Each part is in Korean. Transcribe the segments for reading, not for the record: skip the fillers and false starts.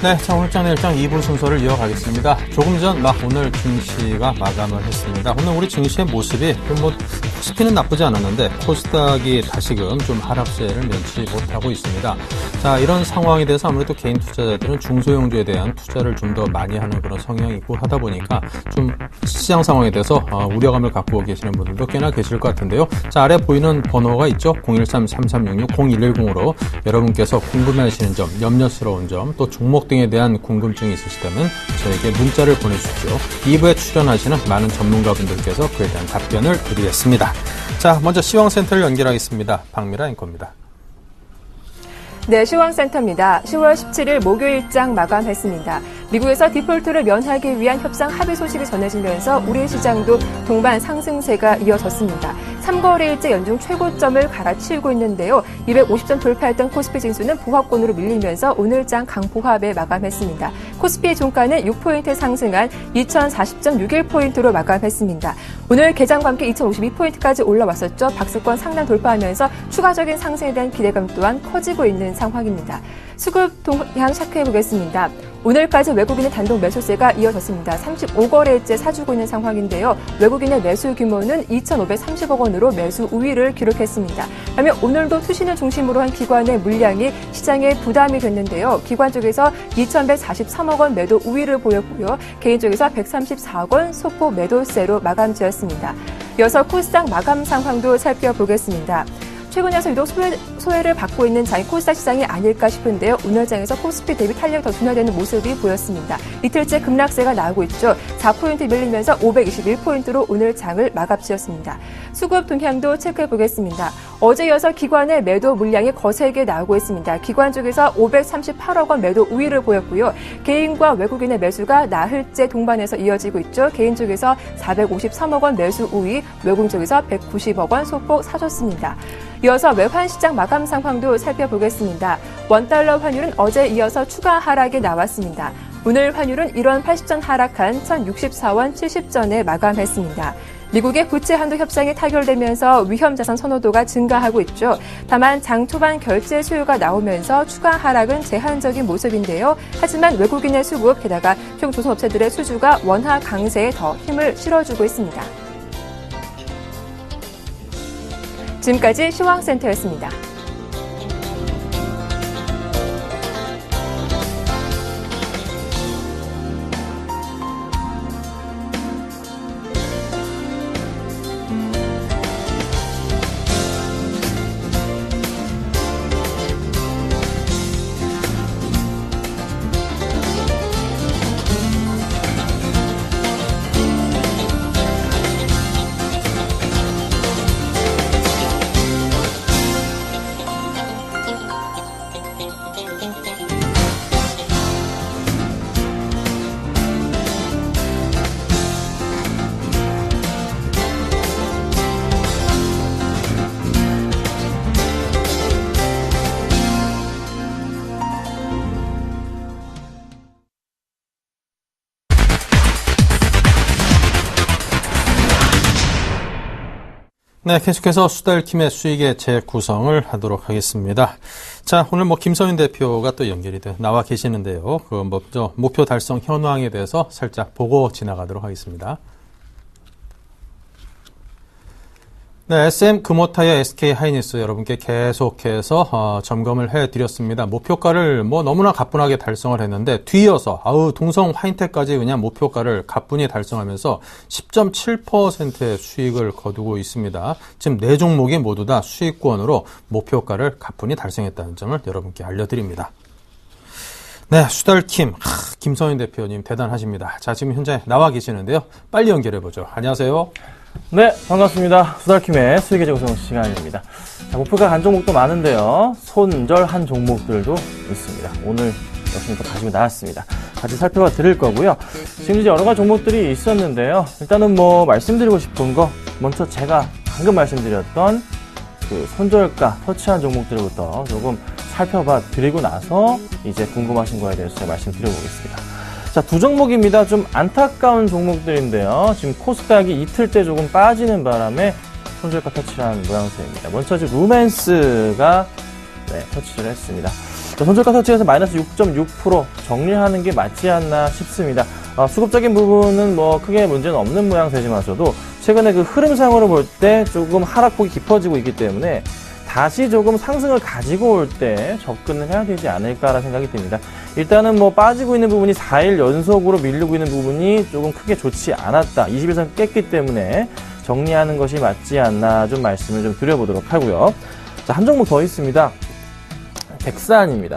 네, 자, 오늘 장 내일장 2부 순서를 이어가겠습니다. 조금 전 오늘 증시가 마감을 했습니다. 오늘 우리 증시의 모습이 코스피는 나쁘지 않았는데 코스닥이 다시금 좀 하락세를 면치 못하고 있습니다. 자, 이런 상황에 대해서 아무래도 개인 투자자들은 중소형주에 대한 투자를 좀 더 많이 하는 그런 성향이 있고 하다 보니까 좀 시장 상황에 대해서 우려감을 갖고 계시는 분들도 꽤나 계실 것 같은데요. 자, 아래 보이는 번호가 있죠. 013-3366-0110으로 여러분께서 궁금해하시는 점, 염려스러운 점, 또 종목 등에 대한 궁금증이 있으시다면 저에게 문자를 보내주십시오. 2부에 출연하시는 많은 전문가분들께서 그에 대한 답변을 드리겠습니다. 자, 먼저 시황센터를 연결하겠습니다. 박미라 앵커입니다. 네, 시황센터입니다. 10월 17일 목요일장 마감했습니다. 미국에서 디폴트를 면하기 위한 협상 합의 소식이 전해지면서 우리 시장도 동반 상승세가 이어졌습니다. 3거래일째 연중 최고점을 갈아치우고 있는데요. 250점 돌파했던 코스피 지수는 보합권으로 밀리면서 오늘장 강보합에 마감했습니다. 코스피 종가는 6포인트 상승한 2040.61포인트로 마감했습니다. 오늘 개장과 함께 2052포인트까지 올라왔었죠. 박스권 상단 돌파하면서 추가적인 상승에 대한 기대감 또한 커지고 있는 상황입니다. 수급 동향 체크해보겠습니다. 오늘까지 외국인의 단독 매수세가 이어졌습니다. 35거래일째 사주고 있는 상황인데요. 외국인의 매수 규모는 2,530억 원으로 매수 우위를 기록했습니다. 반면 오늘도 투신을 중심으로 한 기관의 물량이 시장에 부담이 됐는데요. 기관 쪽에서 2,143억 원 매도 우위를 보였고요. 개인 쪽에서 134억 원 소폭 매도세로 마감지었습니다. 이어서 코스닥 마감 상황도 살펴보겠습니다. 최근에서 유독 소외를 받고 있는 장이 코스닥 시장이 아닐까 싶은데요. 오늘 장에서 코스피 대비 탄력이 더 둔화되는 모습이 보였습니다. 이틀째 급락세가 나오고 있죠. 4포인트 밀리면서 521포인트로 오늘 장을 마감지었습니다. 수급 동향도 체크해보겠습니다. 어제 이어서 기관의 매도 물량이 거세게 나오고 있습니다. 기관 쪽에서 538억 원 매도 우위를 보였고요. 개인과 외국인의 매수가 나흘째 동반해서 이어지고 있죠. 개인 쪽에서 453억 원 매수 우위, 외국인 쪽에서 190억 원 소폭 사줬습니다. 이어서 외환 시장 마감 상황도 살펴보겠습니다. 원달러 환율은 어제 이어서 추가 하락이 나왔습니다. 오늘 환율은 1원 80전 하락한 1,064원 70전에 마감했습니다. 미국의 부채 한도 협상이 타결되면서 위험자산 선호도가 증가하고 있죠. 다만 장 초반 결제 수요가 나오면서 추가 하락은 제한적인 모습인데요. 하지만 외국인의 수급 게다가 총조선업체들의 수주가 원화 강세에 더 힘을 실어주고 있습니다. 지금까지 시황센터였습니다. 네, 계속해서 수달킴의 수익의 재구성을 하도록 하겠습니다. 자, 오늘 김서윤 대표가 또 연결이 나와 계시는데요. 먼저 목표 달성 현황에 대해서 살짝 보고 지나가도록 하겠습니다. 네, SM 금호타이어 SK 하이닉스 여러분께 계속해서 점검을 해드렸습니다. 목표가를 너무나 가뿐하게 달성을 했는데 뒤이어서 동성 화인텍까지 그냥 목표가를 가뿐히 달성하면서 10.7%의 수익을 거두고 있습니다. 지금 4종목이 모두 다 수익권으로 목표가를 가뿐히 달성했다는 점을 여러분께 알려드립니다. 네, 수달킴, 김서윤 대표님 대단하십니다. 자, 지금 현재 나와 계시는데요. 빨리 연결해보죠. 안녕하세요. 네, 반갑습니다. 수달킴의 수익의 재구성 시간입니다. 자, 목표가 간 종목도 많은데요. 손절한 종목들도 있습니다. 오늘 역시 또 가지고 나왔습니다. 같이 살펴봐 드릴 거고요. 지금 이제 여러 가지 종목들이 있었는데요. 일단은 말씀드리고 싶은 거, 먼저 제가 방금 말씀드렸던 그 손절가 터치한 종목들부터 조금 살펴봐 드리고 나서 이제 궁금하신 거에 대해서 제가 말씀드려보겠습니다. 자, 두 종목입니다. 좀 안타까운 종목들인데요. 지금 코스닥이 이틀째 조금 빠지는 바람에 손절가 터치한 모양새입니다. 먼저 루멘스가 터치를 했습니다. 손절가 설치해서 마이너스 6.6% 정리하는 게 맞지 않나 싶습니다. 수급적인 부분은 뭐 크게 문제는 없는 모양새지만서도 최근에 그 흐름상으로 볼 때 조금 하락폭이 깊어지고 있기 때문에 다시 조금 상승을 가지고 올 때 접근을 해야 되지 않을까라는 생각이 듭니다. 일단은 뭐 빠지고 있는 부분이 4일 연속으로 밀리고 있는 부분이 조금 크게 좋지 않았다. 21선 깼기 때문에 정리하는 것이 맞지 않나 좀 말씀을 좀 드려보도록 하고요. 자, 한 종목 더 있습니다. 백산입니다.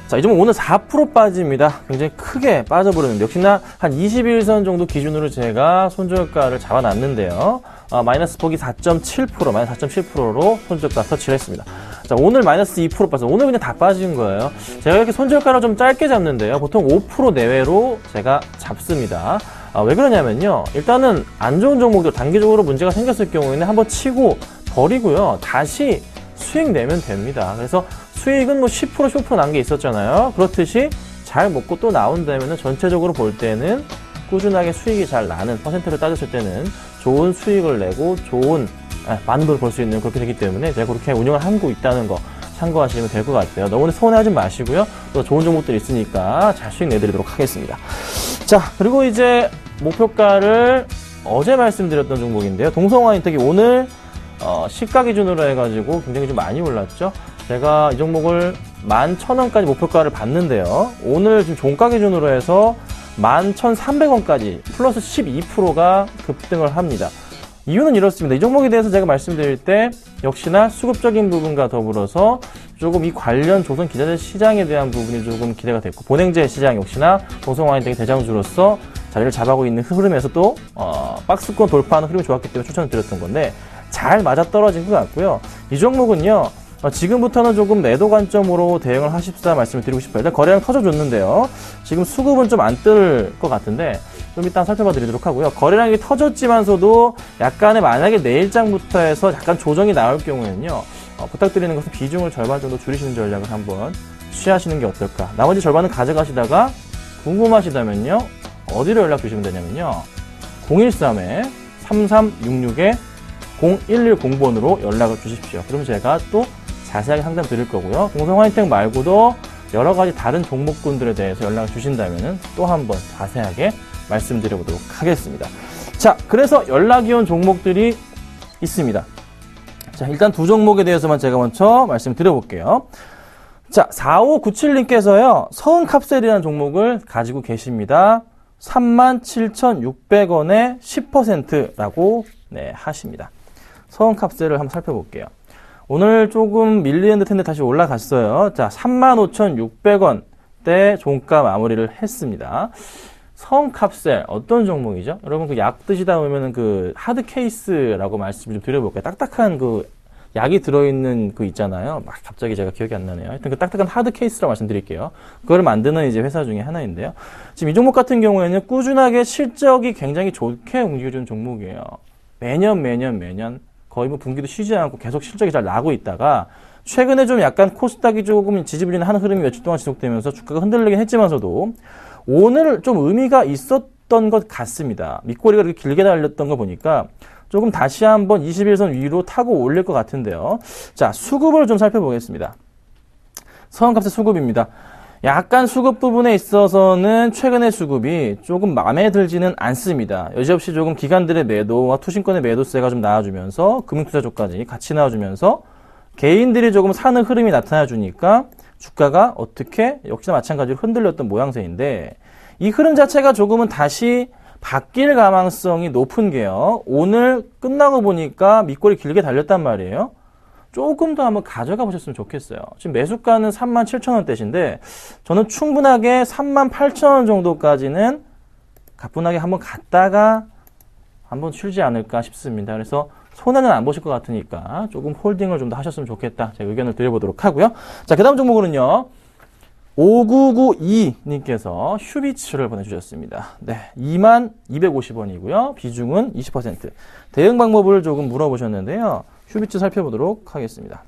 자, 이 종목 오늘 4% 빠집니다. 굉장히 크게 빠져버렸는데 역시나 한 21선 정도 기준으로 제가 손절가를 잡아놨는데요. 마이너스 폭이 4.7%, 마이너스 4.7%로 손절가 터치를 했습니다. 자, 오늘 마이너스 2% 빠져. 오늘 그냥 다 빠진 거예요. 제가 이렇게 손절가를 좀 짧게 잡는데요. 보통 5% 내외로 제가 잡습니다. 왜 그러냐면요. 일단은 안 좋은 종목들 단기적으로 문제가 생겼을 경우에는 한번 치고 버리고요. 다시 수익 내면 됩니다. 그래서 수익은 뭐 10%, 15% 난 게 있었잖아요. 그렇듯이 잘 먹고 또 나온다면 전체적으로 볼 때는 꾸준하게 수익이 잘 나는 퍼센트를 따졌을 때는 좋은 수익을 내고 좋은 많은 돈을 벌 수 있는 그렇게 되기 때문에 제가 그렇게 운영을 하고 있다는 거 참고하시면 될 것 같아요. 너무 서운해하지 마시고요. 또 좋은 종목들이 있으니까 잘 수익 내드리도록 하겠습니다. 자, 그리고 이제 목표가를 어제 말씀드렸던 종목인데요. 동성화인텍이 오늘 시가 기준으로 해가지고 굉장히 좀 많이 올랐죠. 제가 이 종목을 11,000원까지 목표가를 봤는데요. 오늘 지금 종가 기준으로 해서 11,300원까지 플러스 12%가 급등을 합니다. 이유는 이렇습니다. 이 종목에 대해서 제가 말씀드릴 때 역시나 수급적인 부분과 더불어서 조금 이 관련 조선 기자재 시장에 대한 부분이 조금 기대가 됐고 보냉제 시장 역시나 동성화인텍이 대장주로서 자리를 잡아가고 있는 흐름에서 또 박스권 돌파하는 흐름이 좋았기 때문에 추천을 드렸던 건데 잘 맞아떨어진 것 같고요. 이 종목은요. 지금부터는 조금 매도 관점으로 대응을 하십사 말씀을 드리고 싶어요. 일단 거래량 터져줬는데요. 지금 수급은 좀 안 뜰 것 같은데 좀 이따 살펴봐 드리도록 하고요. 거래량이 터졌지만서도 약간의 만약에 내일장부터 해서 약간 조정이 나올 경우에는요. 부탁드리는 것은 비중을 절반 정도 줄이시는 전략을 한번 취하시는 게 어떨까. 나머지 절반은 가져가시다가 궁금하시다면요. 어디로 연락 주시면 되냐면요. 013-3366-0110번으로 연락을 주십시오. 그럼 제가 또 자세하게 상담 드릴 거고요. 동성화인텍 말고도 여러 가지 다른 종목군들에 대해서 연락을 주신다면 또 한번 자세하게 말씀드려보도록 하겠습니다. 자, 그래서 연락이 온 종목들이 있습니다. 자, 일단 두 종목에 대해서만 제가 먼저 말씀드려볼게요. 자, 4597님께서요, 서은캅셀이라는 종목을 가지고 계십니다. 37,600원에 10%라고 하십니다. 서은캅셀을 한번 살펴볼게요. 오늘 조금 밀리는 듯했는데 다시 올라갔어요. 자, 35,600원대 종가 마무리를 했습니다. 서은캅셀 어떤 종목이죠? 여러분 그 약 드시다 보면은 그 하드 케이스라고 말씀을 좀 드려볼게요. 딱딱한 그 약이 들어있는 그 있잖아요. 막 갑자기 제가 기억이 안 나네요. 하여튼 그 딱딱한 하드 케이스라고 말씀드릴게요. 그걸 만드는 이제 회사 중에 하나인데요. 지금 이 종목 같은 경우에는 꾸준하게 실적이 굉장히 좋게 움직여주는 종목이에요. 매년 거의 뭐 분기도 쉬지 않고 계속 실적이 잘 나고 있다가 최근에 좀 약간 코스닥이 조금 지지부진하는 하는 흐름이 며칠 동안 지속되면서 주가가 흔들리긴 했지만서도 오늘 좀 의미가 있었던 것 같습니다. 밑꼬리가 이렇게 길게 달렸던 거 보니까 조금 다시 한번 21선 위로 타고 올릴 것 같은데요. 자, 수급을 좀 살펴보겠습니다. 서은캅셀 수급입니다. 약간 수급 부분에 있어서는 최근의 수급이 조금 마음에 들지는 않습니다. 여지없이 조금 기관들의 매도와 투신권의 매도세가 좀 나와주면서 금융투자족까지 같이 나와주면서 개인들이 조금 사는 흐름이 나타나주니까 주가가 어떻게 역시나 마찬가지로 흔들렸던 모양새인데 이 흐름 자체가 조금은 다시 바뀔 가능성이 높은 게요. 오늘 끝나고 보니까 밑꼬리 길게 달렸단 말이에요. 조금 더 한번 가져가 보셨으면 좋겠어요. 지금 매수가는 37,000원대신데 저는 충분하게 38,000원 정도까지는 가뿐하게 한번 갔다가 한번 쉬지 않을까 싶습니다. 그래서 손해는 안 보실 것 같으니까 조금 홀딩을 좀 더 하셨으면 좋겠다. 제가 의견을 드려보도록 하고요. 자, 그 다음 종목으로는요. 5992님께서 휴비츠를 보내주셨습니다. 네, 22,250원이고요. 비중은 20%. 대응 방법을 조금 물어보셨는데요. 휴비츠 살펴보도록 하겠습니다.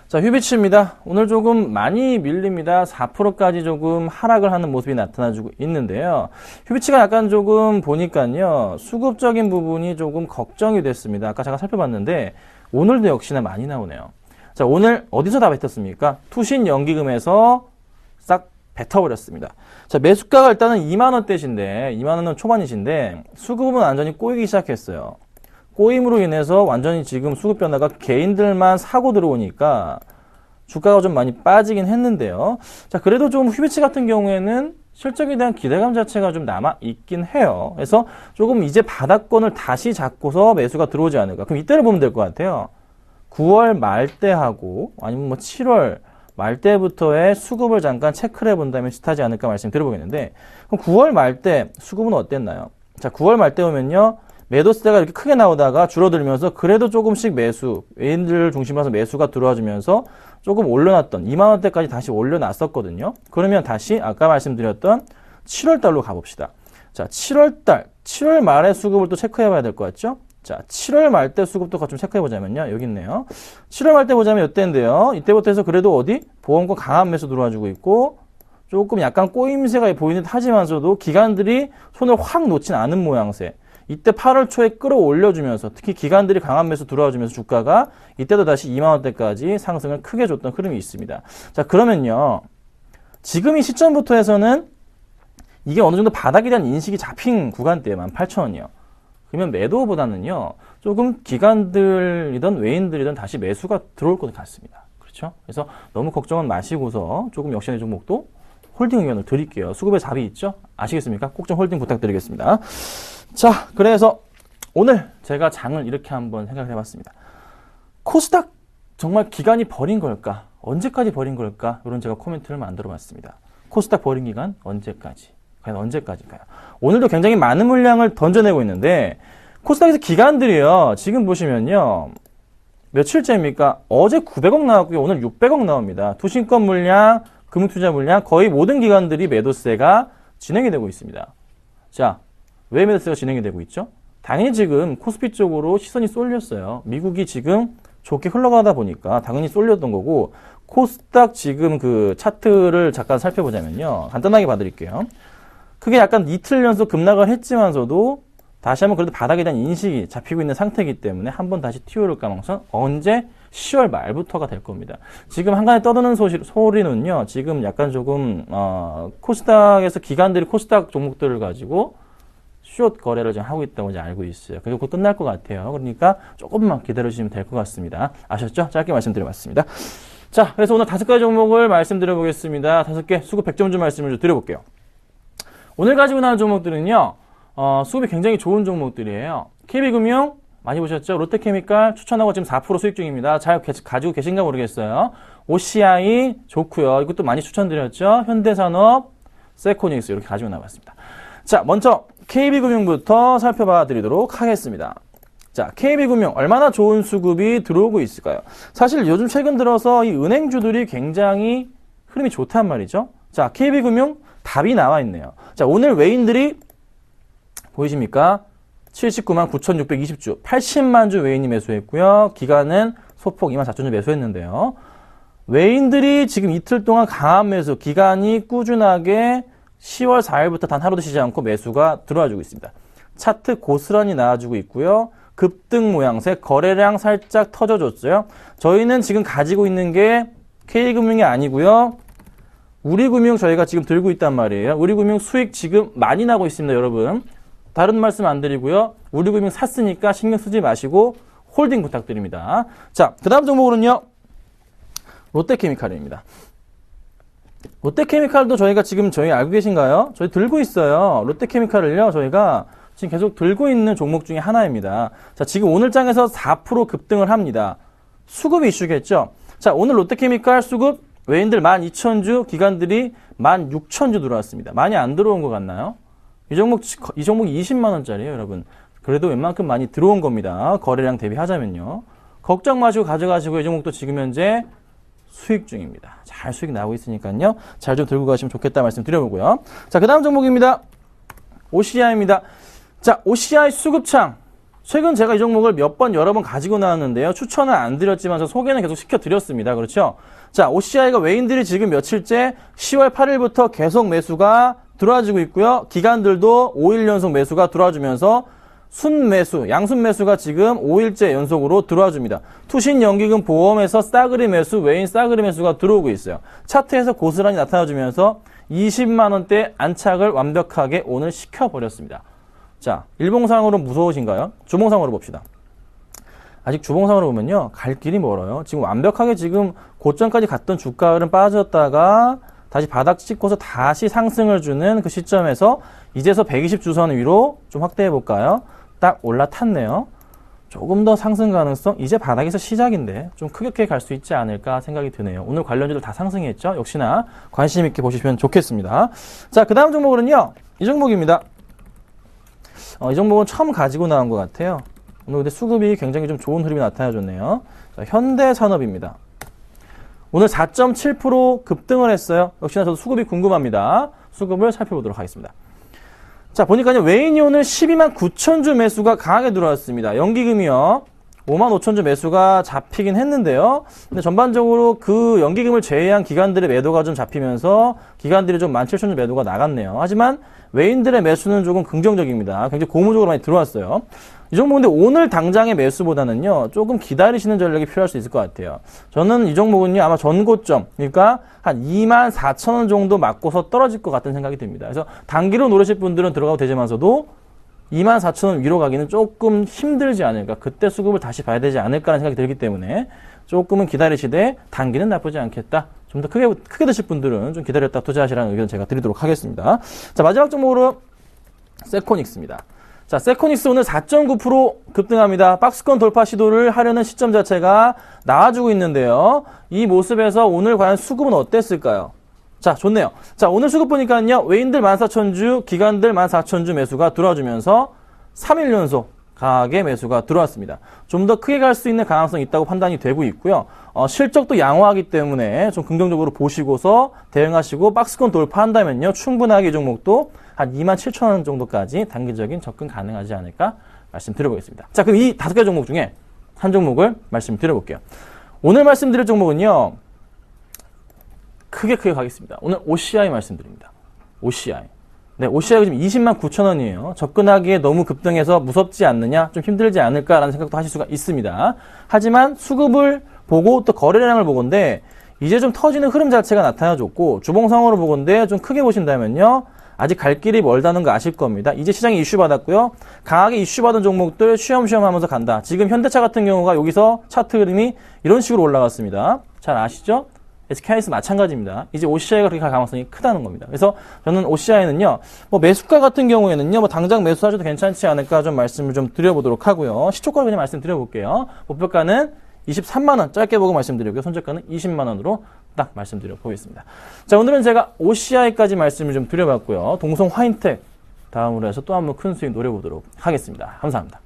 자, 휴비츠입니다. 오늘 조금 많이 밀립니다. 4%까지 조금 하락을 하는 모습이 나타나주고 있는데요. 휴비츠가 약간 조금 보니까요. 수급적인 부분이 조금 걱정이 됐습니다. 아까 제가 살펴봤는데 오늘도 역시나 많이 나오네요. 자, 오늘 어디서 다 뱉었습니까? 투신연기금에서 싹 뱉어버렸습니다. 자, 매수가가 일단은 2만원대신데, 2만원 초반이신데, 수급은 완전히 꼬이기 시작했어요. 꼬임으로 인해서 완전히 지금 수급 변화가 개인들만 사고 들어오니까 주가가 좀 많이 빠지긴 했는데요. 자, 그래도 좀 휴비치 같은 경우에는 실적에 대한 기대감 자체가 좀 남아있긴 해요. 그래서 조금 이제 바닥권을 다시 잡고서 매수가 들어오지 않을까. 그럼 이때를 보면 될 것 같아요. 9월 말때하고 아니면 뭐 7월 말때부터의 수급을 잠깐 체크를 해본다면 비슷하지 않을까 말씀 드려보겠는데, 그럼 9월 말때 수급은 어땠나요? 자, 9월 말때 오면요, 매도세가 이렇게 크게 나오다가 줄어들면서 그래도 조금씩 매수, 외인들 중심으로 해서 매수가 들어와주면서 조금 올려놨던 2만원대까지 다시 올려놨었거든요. 그러면 다시 아까 말씀드렸던 7월달로 가봅시다. 자, 7월 말에 수급을 또 체크해봐야 될 것 같죠? 자, 7월 말때 수급도 좀 체크해보자면요. 여기 있네요. 7월 말때 보자면 이때인데요. 이때부터 해서 그래도 어디? 보험권 강한 매수 들어와주고 있고, 조금 약간 꼬임새가 보이는 듯 하지만서도 기관들이 손을 확 놓진 않은 모양새. 이때 8월 초에 끌어올려주면서 특히 기관들이 강한 매수 들어와주면서 주가가 이때도 다시 2만원대까지 상승을 크게 줬던 흐름이 있습니다. 자, 그러면요. 지금 이 시점부터 해서는 이게 어느 정도 바닥에 대한 인식이 잡힌 구간대에 18,000원이요. 그러면 매도보다는요, 조금 기관들이든 외인들이든 다시 매수가 들어올 것 같습니다. 그렇죠? 그래서 너무 걱정은 마시고서 조금 역시나 종목도 홀딩 의견을 드릴게요. 수급에 답이 있죠? 아시겠습니까? 꼭 좀 홀딩 부탁드리겠습니다. 자, 그래서 오늘 제가 장을 이렇게 한번 생각을 해봤습니다. 코스닥 정말 기간이 버린 걸까? 언제까지 버린 걸까? 이런 제가 코멘트를 만들어 봤습니다. 코스닥 버린 기간 언제까지? 과연 언제까지일까요? 오늘도 굉장히 많은 물량을 던져내고 있는데, 코스닥에서 기관들이요, 지금 보시면요, 며칠째입니까? 어제 900억 나왔고요, 오늘 600억 나옵니다. 투신권 물량, 금융투자 물량, 거의 모든 기관들이 매도세가 진행이 되고 있습니다. 자, 왜 매도세가 진행이 되고 있죠? 당연히 지금 코스피 쪽으로 시선이 쏠렸어요. 미국이 지금 좋게 흘러가다 보니까 당연히 쏠렸던 거고, 코스닥 지금 그 차트를 잠깐 살펴보자면요, 간단하게 봐드릴게요. 크게 약간 이틀 연속 급락을 했지만서도 다시 한번 그래도 바닥에 대한 인식이 잡히고 있는 상태이기 때문에 한번 다시 튀어올 가능성, 언제? 10월 말부터가 될 겁니다. 지금 한간에 떠드는 소리는요, 지금 약간 조금 코스닥에서 기관들이 코스닥 종목들을 가지고 숏 거래를 지금 하고 있다고 이제 알고 있어요. 그리고 곧 끝날 것 같아요. 그러니까 조금만 기다려주시면 될 것 같습니다. 아셨죠? 짧게 말씀드려봤습니다. 자, 그래서 오늘 5가지 종목을 말씀드려보겠습니다. 5개 수급 100점 좀 말씀을 좀 드려볼게요. 오늘 가지고 나온 종목들은요, 수급이 굉장히 좋은 종목들이에요. KB금융 많이 보셨죠? 롯데케미칼 추천하고 지금 4% 수익 중입니다. 잘 가지고 계신가 모르겠어요. OCI 좋고요. 이것도 많이 추천드렸죠. 현대산업, 세코닉스 이렇게 가지고 나왔습니다. 자, 먼저 KB금융부터 살펴봐 드리도록 하겠습니다. 자, KB금융 얼마나 좋은 수급이 들어오고 있을까요? 사실 요즘 최근 들어서 이 은행주들이 굉장히 흐름이 좋단 말이죠. 자, KB금융 답이 나와 있네요. 자, 오늘 외인들이 보이십니까? 79만 9,620주, 80만 주 외인이 매수했고요. 기간은 소폭 24,000주 매수했는데요. 외인들이 지금 이틀 동안 강한 매수, 기간이 꾸준하게 10월 4일부터 단 하루도 쉬지 않고 매수가 들어와주고 있습니다. 차트 고스란히 나와주고 있고요. 급등 모양새, 거래량 살짝 터져줬어요. 저희는 지금 가지고 있는 게 K금융이 아니고요. 우리금융 저희가 지금 들고 있단 말이에요. 우리금융 수익 지금 많이 나고 있습니다, 여러분. 다른 말씀 안 드리고요. 우리금융 샀으니까 신경 쓰지 마시고 홀딩 부탁드립니다. 자, 그 다음 종목으로는요, 롯데케미칼입니다. 롯데케미칼도 저희가 지금 저희 알고 계신가요? 저희 들고 있어요. 롯데케미칼을요, 저희가 지금 계속 들고 있는 종목 중에 하나입니다. 자, 지금 오늘 장에서 4% 급등을 합니다. 수급 이슈겠죠? 자, 오늘 롯데케미칼 수급 외인들 12,000주, 기관들이 16,000주 들어왔습니다. 많이 안 들어온 것 같나요? 이 종목 20만원짜리예요, 여러분. 그래도 웬만큼 많이 들어온 겁니다. 거래량 대비하자면요. 걱정 마시고 가져가시고 이 종목도 지금 현재 수익 중입니다. 잘 수익 나오고 있으니까요. 잘 좀 들고 가시면 좋겠다 말씀 드려보고요. 자, 그 다음 종목입니다. OCI입니다. 자, OCI 수급창. 최근 제가 이 종목을 여러 번 가지고 나왔는데요. 추천은 안 드렸지만 저 소개는 계속 시켜드렸습니다. 그렇죠? 자, OCI가 외인들이 지금 며칠째 10월 8일부터 계속 매수가 들어와주고 있고요. 기관들도 5일 연속 매수가 들어와주면서 순매수, 양순매수가 지금 5일째 연속으로 들어와 줍니다. 투신 연기금 보험에서 싸그리 매수, 외인 싸그리 매수가 들어오고 있어요. 차트에서 고스란히 나타나주면서 20만 원대 안착을 완벽하게 오늘 시켜버렸습니다. 자, 일봉상으로 무서우신가요? 주봉상으로 봅시다. 아직 주봉상으로 보면요, 갈 길이 멀어요. 지금 완벽하게 지금 고점까지 갔던 주가는 빠졌다가 다시 바닥 찍고서 다시 상승을 주는 그 시점에서 이제서 120 주선 위로 좀 확대해 볼까요? 딱 올라탔네요. 조금 더 상승 가능성, 이제 바닥에서 시작인데 좀 크게 갈 수 있지 않을까 생각이 드네요. 오늘 관련주들 다 상승했죠? 역시나 관심 있게 보시면 좋겠습니다. 자, 그 다음 종목은요, 이 종목입니다. 이 종목은 처음 가지고 나온 것 같아요. 오늘 근데 수급이 굉장히 좀 좋은 흐름이 나타나줬네요. 자, 현대산업입니다. 오늘 4.7% 급등을 했어요. 역시나 저도 수급이 궁금합니다. 수급을 살펴보도록 하겠습니다. 자, 보니까요, 외인이 오늘 12만 9천 주 매수가 강하게 들어왔습니다. 연기금이요, 5만 5천 주 매수가 잡히긴 했는데요. 근데 전반적으로 그 연기금을 제외한 기관들의 매도가 좀 잡히면서 기관들이 좀 17,000주 매도가 나갔네요. 하지만 외인들의 매수는 조금 긍정적입니다. 굉장히 고무적으로 많이 들어왔어요. 이 종목 근데 오늘 당장의 매수보다는요, 조금 기다리시는 전략이 필요할 수 있을 것 같아요. 저는 이 종목은요, 아마 전고점, 그러니까 한 24,000원 정도 맞고서 떨어질 것 같다는 생각이 듭니다. 그래서 단기로 노리실 분들은 들어가도 되지만서도 24,000원 위로 가기는 조금 힘들지 않을까, 그때 수급을 다시 봐야 되지 않을까라는 생각이 들기 때문에 조금은 기다리시되 단기는 나쁘지 않겠다. 좀 더 크게 드실 분들은 좀 기다렸다 투자하시라는 의견 제가 드리도록 하겠습니다. 자, 마지막 종목으로 세코닉스입니다. 자, 세코닉스 오늘 4.9% 급등합니다. 박스권 돌파 시도를 하려는 시점 자체가 나와주고 있는데요. 이 모습에서 오늘 과연 수급은 어땠을까요? 자, 좋네요. 자, 오늘 수급 보니까요, 외인들 14,000주, 기관들 14,000주 매수가 들어와주면서 3일 연속 강하게 매수가 들어왔습니다. 좀 더 크게 갈 수 있는 가능성이 있다고 판단이 되고 있고요. 실적도 양호하기 때문에 좀 긍정적으로 보시고서 대응하시고 박스권 돌파한다면요, 충분하게 이 종목도 한 27,000원 정도까지 단기적인 접근 가능하지 않을까 말씀드려보겠습니다. 자, 그럼 이 5개 종목 중에 한 종목을 말씀드려볼게요. 오늘 말씀드릴 종목은요, 크게 가겠습니다. 오늘 OCI 말씀드립니다. OCI. 네, OCI가 지금 20만 9천원이에요. 접근하기에 너무 급등해서 무섭지 않느냐, 좀 힘들지 않을까라는 생각도 하실 수가 있습니다. 하지만 수급을 보고 또 거래량을 보건데 이제 좀 터지는 흐름 자체가 나타나줬고, 주봉상으로 보건데 좀 크게 보신다면요, 아직 갈 길이 멀다는 거 아실 겁니다. 이제 시장이 이슈 받았고요. 강하게 이슈 받은 종목들 쉬엄쉬엄 하면서 간다. 지금 현대차 같은 경우가 여기서 차트 흐름이 이런 식으로 올라갔습니다. 잘 아시죠? SK하이닉스 마찬가지입니다. 이제 OCI가 그렇게 갈 가능성이 크다는 겁니다. 그래서 저는 OCI는요, 뭐 매수가 같은 경우에는요, 뭐 당장 매수하셔도 괜찮지 않을까 좀 말씀을 좀 드려보도록 하고요. 시초가 그냥 말씀드려볼게요. 목표가는 23만원 짧게 보고 말씀드리고요. 손절가는 20만원으로 딱 말씀드려 보겠습니다. 자, 오늘은 제가 OCI까지 말씀을 좀 드려봤고요. 동성 화인텍 다음으로 해서 또 한 번 큰 수익 노려보도록 하겠습니다. 감사합니다.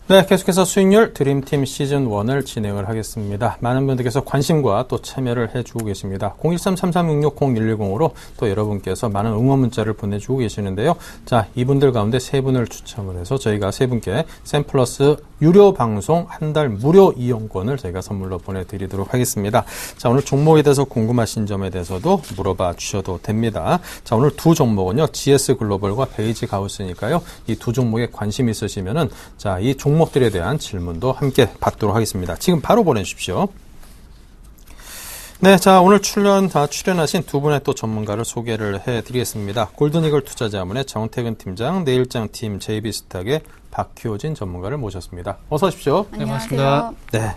네, 계속해서 수익률 드림팀 시즌 1을 진행을 하겠습니다. 많은 분들께서 관심과 또 참여를 해주고 계십니다. 013-3366-0110으로 또 여러분께서 많은 응원 문자를 보내주고 계시는데요. 자, 이분들 가운데 세 분을 추첨을 해서 저희가 세 분께 샘플러스 유료 방송 한 달 무료 이용권을 저희가 선물로 보내드리도록 하겠습니다. 자, 오늘 종목에 대해서 궁금하신 점에 대해서도 물어봐 주셔도 됩니다. 자, 오늘 두 종목은요, GS 글로벌과 베이직 하우스니까요. 이 두 종목에 관심 있으시면은 자, 이 종목들에 대한 질문도 함께 받도록 하겠습니다. 지금 바로 보내주십시오. 네, 자, 오늘 출연하신 두 분의 또 전문가를 소개를 해드리겠습니다. 골든이글 투자자문의 정태근 팀장, 내일장팀 JB스탁의 박효진 전문가를 모셨습니다. 어서 오십시오. 안녕하세요. 네.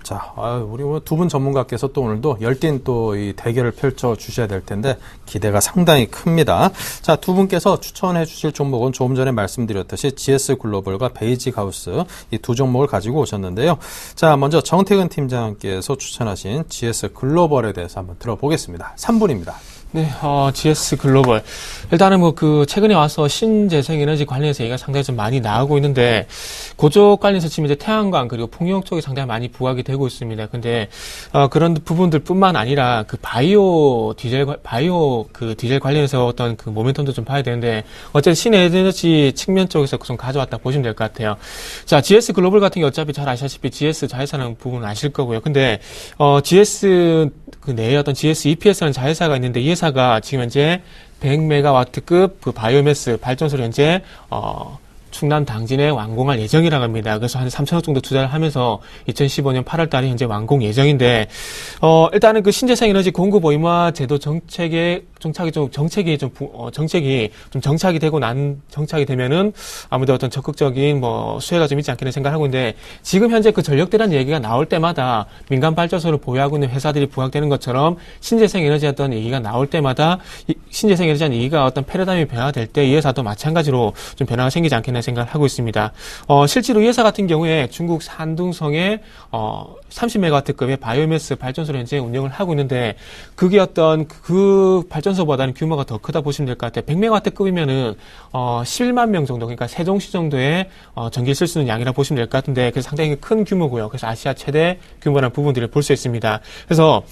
자, 우리 두 분 전문가께서 또 오늘도 열띤 또 이 대결을 펼쳐 주셔야 될 텐데 기대가 상당히 큽니다. 자, 두 분께서 추천해 주실 종목은 조금 전에 말씀드렸듯이 GS 글로벌과 베이직 하우스 이 두 종목을 가지고 오셨는데요. 자, 먼저 정태근 팀장께서 추천하신 GS 글로벌에 대해서 한번 들어보겠습니다. 3분입니다. 네, GS 글로벌. 일단은 최근에 와서 신재생에너지 관련해서 얘기가 상당히 좀 많이 나오고 있는데, 그쪽 관련해서 지금 이제 태양광 그리고 풍력 쪽이 상당히 많이 부각이 되고 있습니다. 근데, 그런 부분들 뿐만 아니라 바이오 디젤 관련해서 어떤 모멘텀도 좀 봐야 되는데, 어쨌든 신에너지 측면 쪽에서 좀 가져왔다 보시면 될 것 같아요. 자, GS 글로벌 같은 게 어차피 잘 아시다시피 GS 자회사라는 부분은 아실 거고요. 근데, GS 내에 어떤 GS EPS라는 자회사가 있는데, 이 회사가 지금 현재 100메가와트급 바이오매스 발전소를 현재 충남 당진에 완공할 예정이라고 합니다. 그래서 한 3천억 정도 투자를 하면서 2015년 8월 달에 현재 완공 예정인데, 일단은 신재생 에너지 공급 의무화 제도 정책이 정착이 되면은 아무래도 어떤 적극적인 수혜가 좀 있지 않겠나 생각하고 있는데, 지금 현재 전력대란 얘기가 나올 때마다 민간 발전소를 보유하고 있는 회사들이 부각되는 것처럼 신재생 에너지 어떤 얘기가 나올 때마다 신재생 에너지한 얘기가 어떤 패러다임이 변화될 때 이 회사도 마찬가지로 좀 변화가 생기지 않겠나 생각을 하고 있습니다. 실제로 이 회사 같은 경우에 중국 산둥성에 30메가와트급의 바이오매스 발전소를 현재 운영을 하고 있는데, 그게 어떤 그 발전소보다는 규모가 더 크다 보시면 될 것 같아요. 100메가와트급이면은 11만 명 정도, 그러니까 세종시 정도의 전기를 쓸 수 있는 양이라고 보시면 될 것 같은데, 그래서 상당히 큰 규모고요. 그래서 아시아 최대 규모라는 부분들을 볼 수 있습니다. 그래서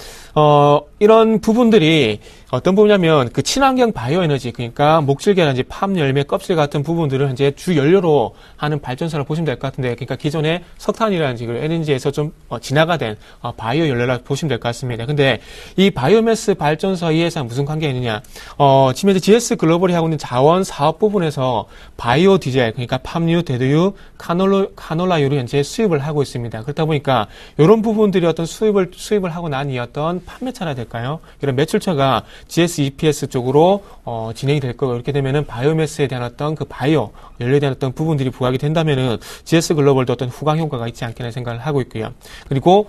이런 부분들이 어떤 부분이냐면 친환경 바이오 에너지, 그러니까 목줄기라든지 팜 열매 껍질 같은 부분들을 현재 주 연료로 하는 발전소라고 보시면 될 것 같은데, 그러니까 기존의 석탄이라든지 LNG에서 좀 진화가 된 바이오 연료라고 보시면 될 것 같습니다. 근데 이 바이오매스 발전소와 이 회사는 무슨 관계가 있느냐? 지금 현재 GS 글로벌이 하고 있는 자원 사업 부분에서 바이오 디젤, 그러니까 팜유, 대두유, 카놀라유를 현재 수입을 하고 있습니다. 그렇다 보니까 이런 부분들이 어떤 수입을 하고 난 이 어떤 판매차라 될까요? 이런 매출처가 GS EPS 쪽으로 진행이 될 거고, 이렇게 되면은 바이오매스에 대한 어떤 바이오 연료에 대한 어떤 부분들이 부각이 된다면은 GS 글로벌도 어떤 후광 효과가 있지 않겠나 생각을 하고 있고요. 그리고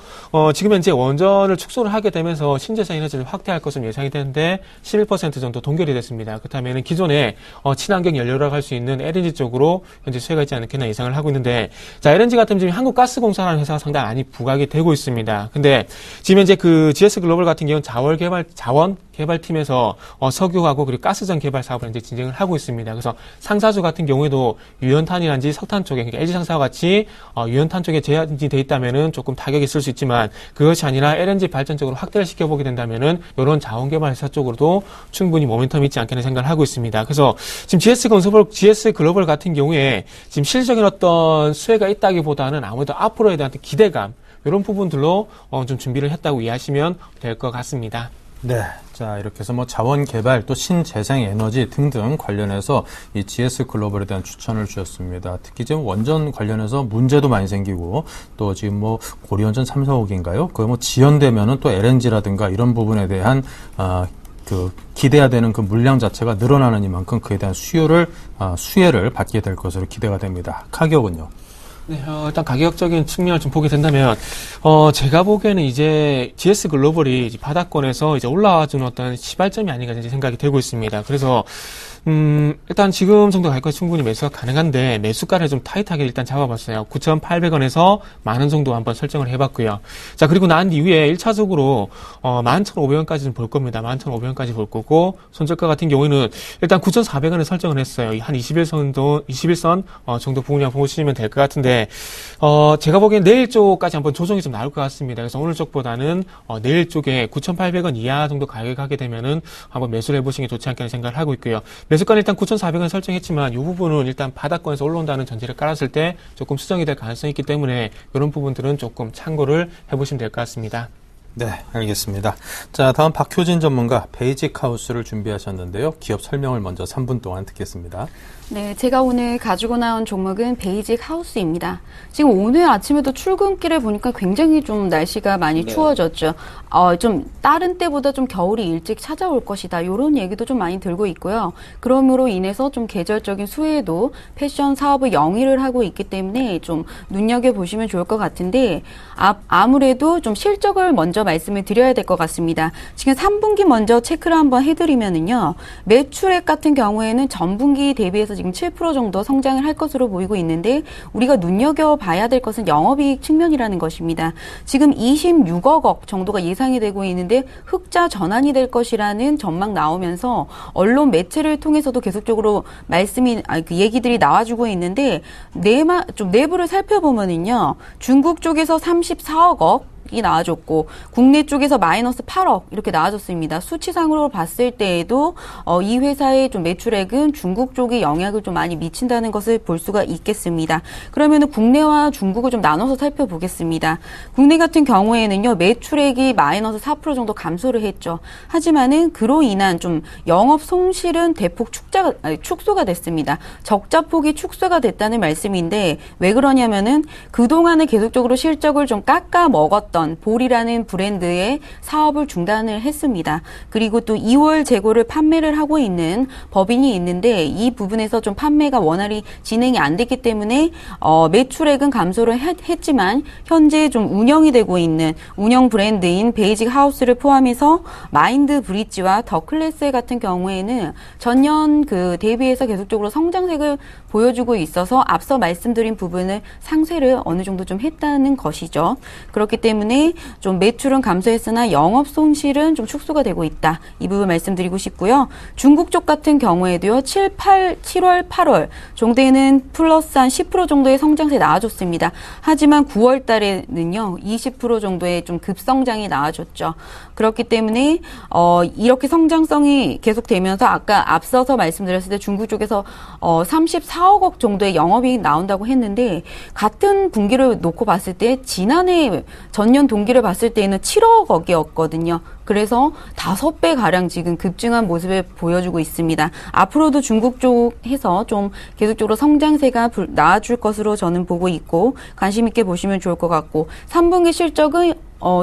지금 현재 원전을 축소를 하게 되면서 신재생 에너지를 확대할 것으로 예상이 되는데 11% 정도 동결이 됐습니다. 그렇다면은 기존에 친환경 연료라고 할 수 있는 LNG 쪽으로 현재 수혜가 있지 않겠나 예상을 하고 있는데, 자, LNG 같은 지금 한국가스공사라는 회사가 상당히 많이 부각이 되고 있습니다. 근데 지금 현재 GS 글로벌 같은 경우는 자원 개발팀에서 석유하고 그리고 가스전 개발 사업을 현재 진행을 하고 있습니다. 그래서 상사주 같은 경우에도 유연탄이란지 석탄 쪽에, 그러니까 LG 상사와 같이 유연탄 쪽에 제한이 돼 있다면은 조금 타격이 있을 수 있지만, 그것이 아니라 LNG 발전 쪽으로 확대를 시켜보게 된다면은 이런 자원 개발 회사 쪽으로도 충분히 모멘텀이 있지 않겠나 생각을 하고 있습니다. 그래서 지금 GS 글로벌 같은 경우에 지금 실질적인 어떤 수혜가 있다기보다는 아무래도 앞으로에 대한 기대감, 이런 부분들로 좀 준비를 했다고 이해하시면 될 것 같습니다. 네. 자, 이렇게 해서 자원 개발 또 신재생 에너지 등등 관련해서 이 GS 글로벌에 대한 추천을 주셨습니다. 특히 지금 원전 관련해서 문제도 많이 생기고, 또 지금 고리원전 3, 4호기인가요? 그거 지연되면은 또 LNG라든가 이런 부분에 대한 기대해야 되는 물량 자체가 늘어나는 이만큼 그에 대한 수혜를 받게 될 것으로 기대가 됩니다. 가격은요? 네, 일단 가격적인 측면을 좀 보게 된다면, 제가 보기에는 이제 GS 글로벌이 바닥권에서 이제 올라와주는 어떤 시발점이 아닌가 이제 생각이 되고 있습니다. 그래서 일단 지금 정도 가격까지 충분히 매수가 가능한데 매수가를 좀 타이트하게 일단 잡아봤어요. 9,800원에서 만 원 정도 한번 설정을 해봤고요. 자, 그리고 난 이후에 1차적으로 11,500원까지 좀 볼 겁니다. 11,500원까지 볼 거고 손절가 같은 경우에는 일단 9,400원에 설정을 했어요. 한 21선 정도 부분이랑 보시면 될 것 같은데 제가 보기엔 내일 쪽까지 한번 조정이 좀 나올 것 같습니다. 그래서 오늘 쪽보다는 내일 쪽에 9,800원 이하 정도 가격이 하게 되면은 한번 매수를 해보시는 게 좋지 않겠나 생각을 하고 있고요. 매수가는 일단 9,400원 설정했지만 이 부분은 일단 바닥권에서 올라온다는 전제를 깔았을 때 조금 수정이 될 가능성이 있기 때문에 이런 부분들은 조금 참고를 해보시면 될 것 같습니다. 네, 알겠습니다. 자, 다음 박효진 전문가 베이직 하우스를 준비하셨는데요. 기업 설명을 먼저 3분 동안 듣겠습니다. 네, 제가 오늘 가지고 나온 종목은 베이직 하우스입니다. 지금 오늘 아침에도 출근길에 보니까 굉장히 좀 날씨가 많이 추워졌죠. 좀 다른 때보다 좀 겨울이 일찍 찾아올 것이다. 이런 얘기도 좀 많이 들고 있고요. 그러므로 인해서 좀 계절적인 수혜도 패션 사업의 영위를 하고 있기 때문에 좀 눈여겨보시면 좋을 것 같은데 아무래도 좀 실적을 먼저 말씀을 드려야 될 것 같습니다. 지금 3분기 먼저 체크를 한번 해드리면은요. 매출액 같은 경우에는 전분기 대비해서 지금 7% 정도 성장을 할 것으로 보이고 있는데 우리가 눈여겨봐야 될 것은 영업이익 측면이라는 것입니다. 지금 26억 원 정도가 예상이 되고 있는데 흑자 전환이 될 것이라는 전망 나오면서 언론 매체를 통해서도 계속적으로 얘기들이 나와주고 있는데 좀 내부를 살펴보면은요. 중국 쪽에서 34억 원 이 나와줬고 국내 쪽에서 마이너스 8억 이렇게 나와줬습니다. 수치상으로 봤을 때에도 이 회사의 좀 매출액은 중국 쪽이 영향을 좀 많이 미친다는 것을 볼 수가 있겠습니다. 그러면은 국내와 중국을 좀 나눠서 살펴보겠습니다. 국내 같은 경우에는요 매출액이 마이너스 4% 정도 감소를 했죠. 하지만은 그로 인한 좀 영업 손실은 대폭 축소가 됐습니다. 적자폭이 축소가 됐다는 말씀인데 왜 그러냐면은 그동안에 계속적으로 실적을 좀 깎아 먹었던 볼이라는 브랜드의 사업을 중단을 했습니다. 그리고 또 2월 재고를 판매를 하고 있는 법인이 있는데 이 부분에서 좀 판매가 원활히 진행이 안 됐기 때문에 매출액은 감소를 했지만 현재 좀 운영이 되고 있는 운영 브랜드인 베이직 하우스를 포함해서 마인드 브릿지와 더 클래스 같은 경우에는 전년 대비해서 계속적으로 성장색을 보여주고 있어서 앞서 말씀드린 부분을 상쇄를 어느 정도 좀 했다는 것이죠. 그렇기 때문에 좀 매출은 감소했으나 영업 손실은 좀 축소가 되고 있다. 이 부분 말씀드리고 싶고요. 중국 쪽 같은 경우에도요. 7월, 8월 정도에는 플러스 한 10% 정도의 성장세 나와줬습니다. 하지만 9월 달에는요. 20% 정도의 좀 급성장이 나와줬죠. 그렇기 때문에 이렇게 성장성이 계속되면서 아까 앞서서 말씀드렸을 때 중국 쪽에서 34억 원 정도의 영업이익 나온다고 했는데 같은 분기를 놓고 봤을 때 지난해 전년 동기를 봤을 때에는 7억 원이었거든요. 그래서 5배 가량 지금 급증한 모습을 보여주고 있습니다. 앞으로도 중국 쪽에서 좀 계속적으로 성장세가 나아줄 것으로 저는 보고 있고 관심 있게 보시면 좋을 것 같고 3분기 실적은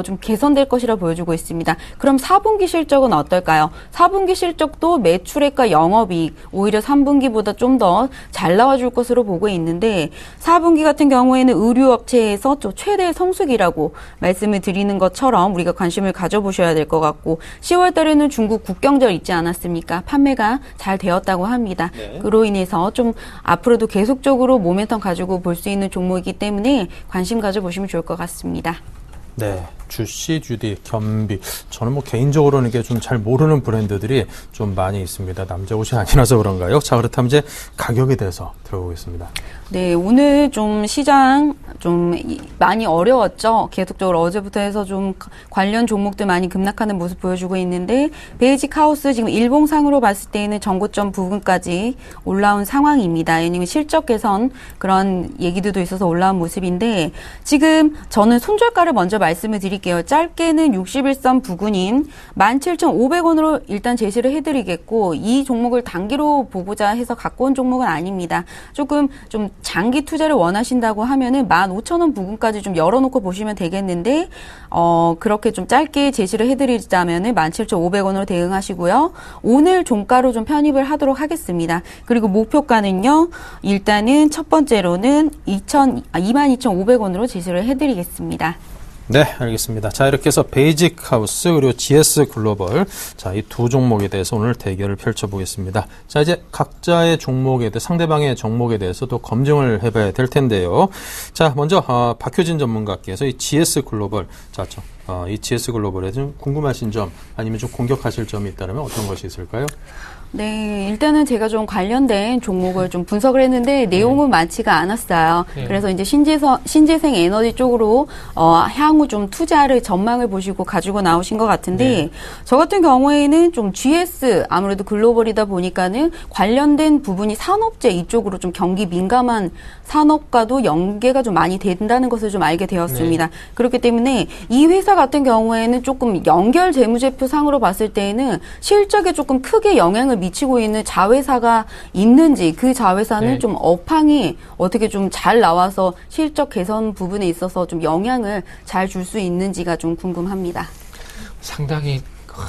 좀 개선될 것이라 보여주고 있습니다. 그럼 4분기 실적은 어떨까요? 4분기 실적도 매출액과 영업이익 오히려 3분기보다 좀 더 잘 나와줄 것으로 보고 있는데 4분기 같은 경우에는 의류업체에서 좀 최대 성수기라고 말씀을 드리는 것처럼 우리가 관심을 가져보셔야 될 것 같고 10월 달에는 중국 국경절 있지 않았습니까? 판매가 잘 되었다고 합니다. 네. 그로 인해서 좀 앞으로도 계속적으로 모멘텀 가지고 볼 수 있는 종목이기 때문에 관심 가져보시면 좋을 것 같습니다. 네. 주시, 주디, 겸비. 저는 개인적으로는 이게 좀 잘 모르는 브랜드들이 좀 많이 있습니다. 남자 옷이 아니라서 그런가요? 자, 그렇다면 이제 가격에 대해서 들어보겠습니다. 네, 오늘 좀 시장 좀 많이 어려웠죠. 계속적으로 어제부터 해서 좀 관련 종목들 많이 급락하는 모습 보여주고 있는데 베이직 하우스 지금 일봉상으로 봤을 때는 전고점 부근까지 올라온 상황입니다. 왜냐면 실적 개선 그런 얘기들도 있어서 올라온 모습인데 지금 저는 손절가를 먼저 말씀을 드릴게요. 짧게는 61선 부근인 17,500원으로 일단 제시를 해드리겠고 이 종목을 단기로 보고자 해서 갖고 온 종목은 아닙니다. 조금 좀 장기 투자를 원하신다고 하면은 15,000원 부근까지 좀 열어놓고 보시면 되겠는데 그렇게 좀 짧게 제시를 해드리자면은 17,500원으로 대응하시고요. 오늘 종가로 좀 편입을 하도록 하겠습니다. 그리고 목표가는요. 일단은 첫 번째로는 22,500원으로 제시를 해드리겠습니다. 네, 알겠습니다. 자, 이렇게 해서 베이직 하우스 그리고 GS 글로벌, 자, 이 두 종목에 대해서 오늘 대결을 펼쳐보겠습니다. 자, 이제 각자의 종목에 대해, 상대방의 종목에 대해서 또 검증을 해봐야 될 텐데요. 자, 먼저 박효진 전문가께서 이 GS 글로벌, 자, 이 GS 글로벌에 좀 궁금하신 점 아니면 좀 공격하실 점이 있다면 어떤 것이 있을까요? 네, 일단은 제가 좀 관련된 종목을 좀 분석을 했는데 내용은 많지가 않았어요. 네. 그래서 이제 신재생 에너지 쪽으로 향후 좀 투자를 전망을 보시고 가지고 나오신 것 같은데 저 같은 경우에는 좀 GS 아무래도 글로벌이다 보니까는 관련된 부분이 산업재 이쪽으로 좀 경기 민감한 산업과도 연계가 좀 많이 된다는 것을 좀 알게 되었습니다. 그렇기 때문에 이 회사 같은 경우에는 조금 연결 재무제표 상으로 봤을 때에는 실적에 조금 크게 영향을 미치고 있는 자회사가 있는지 그 자회사는 좀 업황이 어떻게 좀 잘 나와서 실적 개선 부분에 있어서 좀 영향을 잘 줄 수 있는지가 좀 궁금합니다. 상당히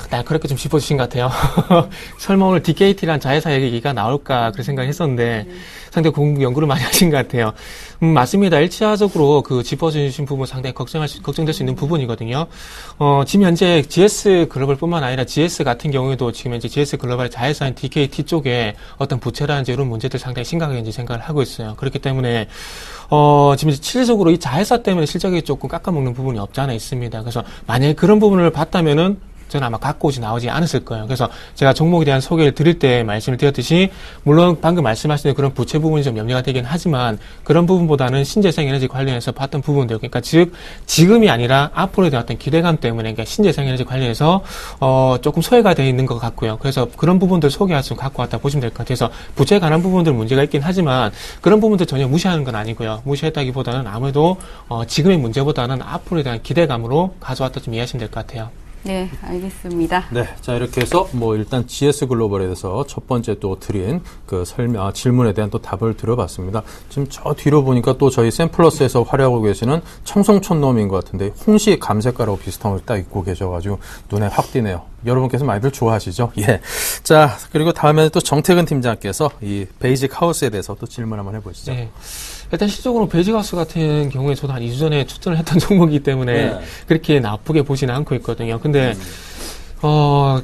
날카롭게 좀 짚어주신 것 같아요. 설마 오늘 DKT란 자회사 얘기가 나올까 그런 생각을 했었는데 상당히 공부 연구를 많이 하신 것 같아요. 맞습니다. 1차적으로 그 짚어주신 부분 상당히 걱정될 수 있는 부분이거든요. 지금 현재 GS 글로벌뿐만 아니라 GS 같은 경우에도 지금 현재 GS 글로벌 자회사인 DKT 쪽에 어떤 부채라든지 이런 문제들 상당히 심각하게 이제 생각을 하고 있어요. 그렇기 때문에 지금 실질적으로 이 자회사 때문에 실적이 조금 깎아먹는 부분이 없지 않아 있습니다. 그래서 만약에 그런 부분을 봤다면은 저는 아마 갖고 나오지 않았을 거예요. 그래서 제가 종목에 대한 소개를 드릴 때 말씀을 드렸듯이 물론 방금 말씀하신 그런 부채 부분이 좀 염려가 되긴 하지만 그런 부분보다는 신재생 에너지 관련해서 봤던 부분들 그러니까 즉 지금이 아니라 앞으로에 대한 어떤 기대감 때문에 그러니까 신재생 에너지 관련해서 조금 소외가 되어 있는 것 같고요. 그래서 그런 부분들 소개할 수 갖고 왔다 보시면 될 것 같아요. 그래서 부채에 관한 부분들 문제가 있긴 하지만 그런 부분들 전혀 무시하는 건 아니고요. 무시했다기보다는 아무래도 지금의 문제보다는 앞으로에 대한 기대감으로 가져왔다 좀 이해하시면 될 것 같아요. 네, 알겠습니다. 네, 자 이렇게 해서 일단 GS 글로벌에 대해서 첫 번째 또 드린 그 질문에 대한 또 답을 들어봤습니다. 지금 저 뒤로 보니까 또 저희 샘플러스에서 활약하고 계시는 청송촌놈인 것 같은데 홍시 감색가라고 비슷한 걸 딱 입고 계셔가지고 눈에 확 띄네요. 여러분께서 많이들 좋아하시죠? 예. 자 그리고 다음에는 또 정태근 팀장께서 이 베이직 하우스에 대해서 또 질문 한번 해보시죠. 네. 일단 실적으로 베이직하우스 같은 경우에 저도 한 2주 전에 추천을 했던 종목이기 때문에 그렇게 나쁘게 보지는 않고 있거든요. 근데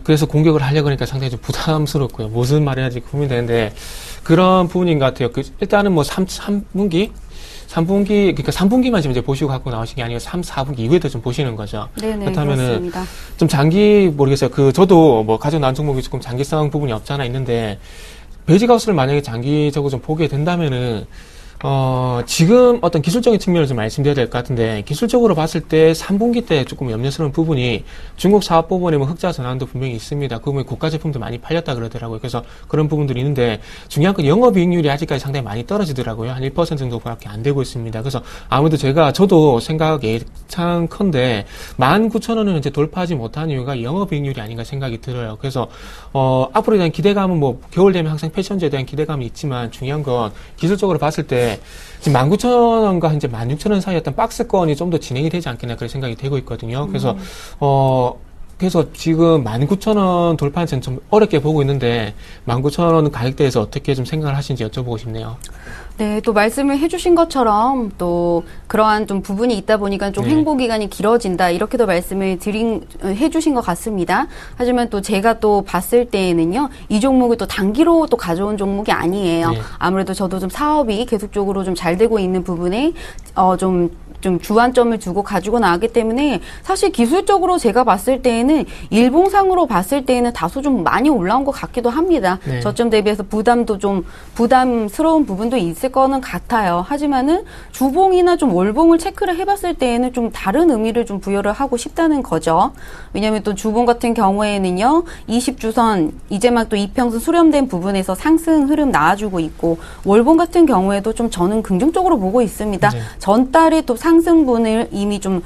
그래서 공격을 하려고 하니까 상당히 좀 부담스럽고요. 무슨 말 해야지 고민되는데 그런 부분인 것 같아요. 일단은 뭐 3분기 그러니까 3분기만 지금 이제 보시고 갖고 나오신 게 아니고 3, 4분기 이후에도 좀 보시는 거죠. 네네, 그렇다면은 그렇습니다. 좀 모르겠어요. 저도 뭐 가지고 나온 종목이 조금 장기성 부분이 없지 않아 있는데 베이직하우스를 만약에 장기적으로 좀 보게 된다면은 지금 어떤 기술적인 측면을 좀 말씀드려야 될 것 같은데, 기술적으로 봤을 때 3분기 때 조금 염려스러운 부분이 중국 사업 부분에 뭐 흑자 전환도 분명히 있습니다. 그 부분에 고가 제품도 많이 팔렸다 그러더라고요. 그래서 그런 부분들이 있는데, 중요한 건 영업이익률이 아직까지 상당히 많이 떨어지더라고요. 한 1% 정도밖에 안 되고 있습니다. 그래서 아무래도 저도 생각 예상컨대 19,000원은 이제 돌파하지 못한 이유가 영업이익률이 아닌가 생각이 들어요. 그래서 앞으로에 대한 기대감은 뭐 겨울 되면 항상 패션주에 대한 기대감이 있지만, 중요한 건 기술적으로 봤을 때 지금 19,000원과 이제 16,000원 사이 어떤 박스권이 좀 더 진행이 되지 않겠나 그런 생각이 되고 있거든요. 그래서 그래서 지금 19,000원 돌파는 저는 좀 어렵게 보고 있는데 19,000원 가격대에서 어떻게 좀 생각을 하시는지 여쭤보고 싶네요. 네, 또 말씀을 해주신 것처럼 또 그러한 좀 부분이 있다 보니까 좀 행보 기간이 길어진다 이렇게도 말씀을 해주신 것 같습니다. 하지만 또 제가 또 봤을 때에는요, 이 종목을 또 단기로 또 가져온 종목이 아니에요. 네. 아무래도 저도 좀 사업이 계속적으로 좀 잘 되고 있는 부분에 좀 주안점을 두고 가지고 나왔기 때문에 사실 기술적으로 제가 봤을 때에는 일봉상으로 봤을 때에는 다소 좀 많이 올라온 것 같기도 합니다. 네. 저점 대비해서 부담스러운 부분도 있을 거는 같아요. 하지만은 주봉이나 좀 월봉을 체크를 해봤을 때에는 좀 다른 의미를 좀 부여를 하고 싶다는 거죠. 왜냐하면 또 주봉 같은 경우에는요, 20주선 이제 막 또 이평선 수렴된 부분에서 상승 흐름 나와주고 있고, 월봉 같은 경우에도 좀 저는 긍정적으로 보고 있습니다. 네. 전달에 또 상승분을 이미 좀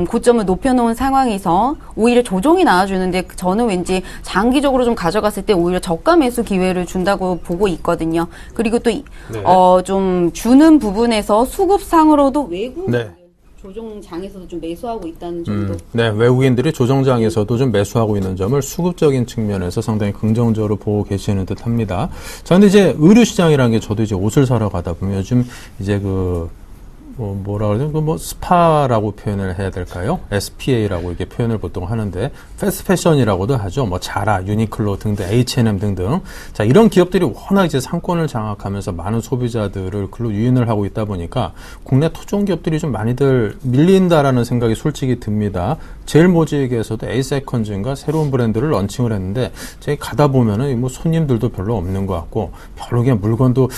고점을 높여놓은 상황에서 오히려 조정이 나와주는데, 저는 왠지 장기적으로 좀 가져갔을 때 오히려 저가 매수 기회를 준다고 보고 있거든요. 그리고 또 좀 주는 부분에서 수급상으로도 외국인들 조정장에서도 좀 매수하고 있다는 점도. 네, 외국인들이 조정장에서도 좀 매수하고 있는 점을 수급적인 측면에서 상당히 긍정적으로 보고 계시는 듯 합니다. 자, 근데 이제 의류 시장이라는 게 저도 이제 옷을 사러 가다 보면 요즘 이제 뭐라 그러죠? 뭐 스파라고 표현을 해야 될까요? SPA라고 이렇게 표현을 보통 하는데 패스트 패션이라고도 하죠. 뭐 자라, 유니클로 등등, H&M 등등. 자, 이런 기업들이 워낙 이제 상권을 장악하면서 많은 소비자들을 글로 유인을 하고 있다 보니까 국내 토종 기업들이 좀 많이들 밀린다라는 생각이 솔직히 듭니다. 제일 모직에서도 에이세컨즈인가 새로운 브랜드를 런칭을 했는데 제가 가다 보면은 뭐 손님들도 별로 없는 것 같고 별로 그냥 물건도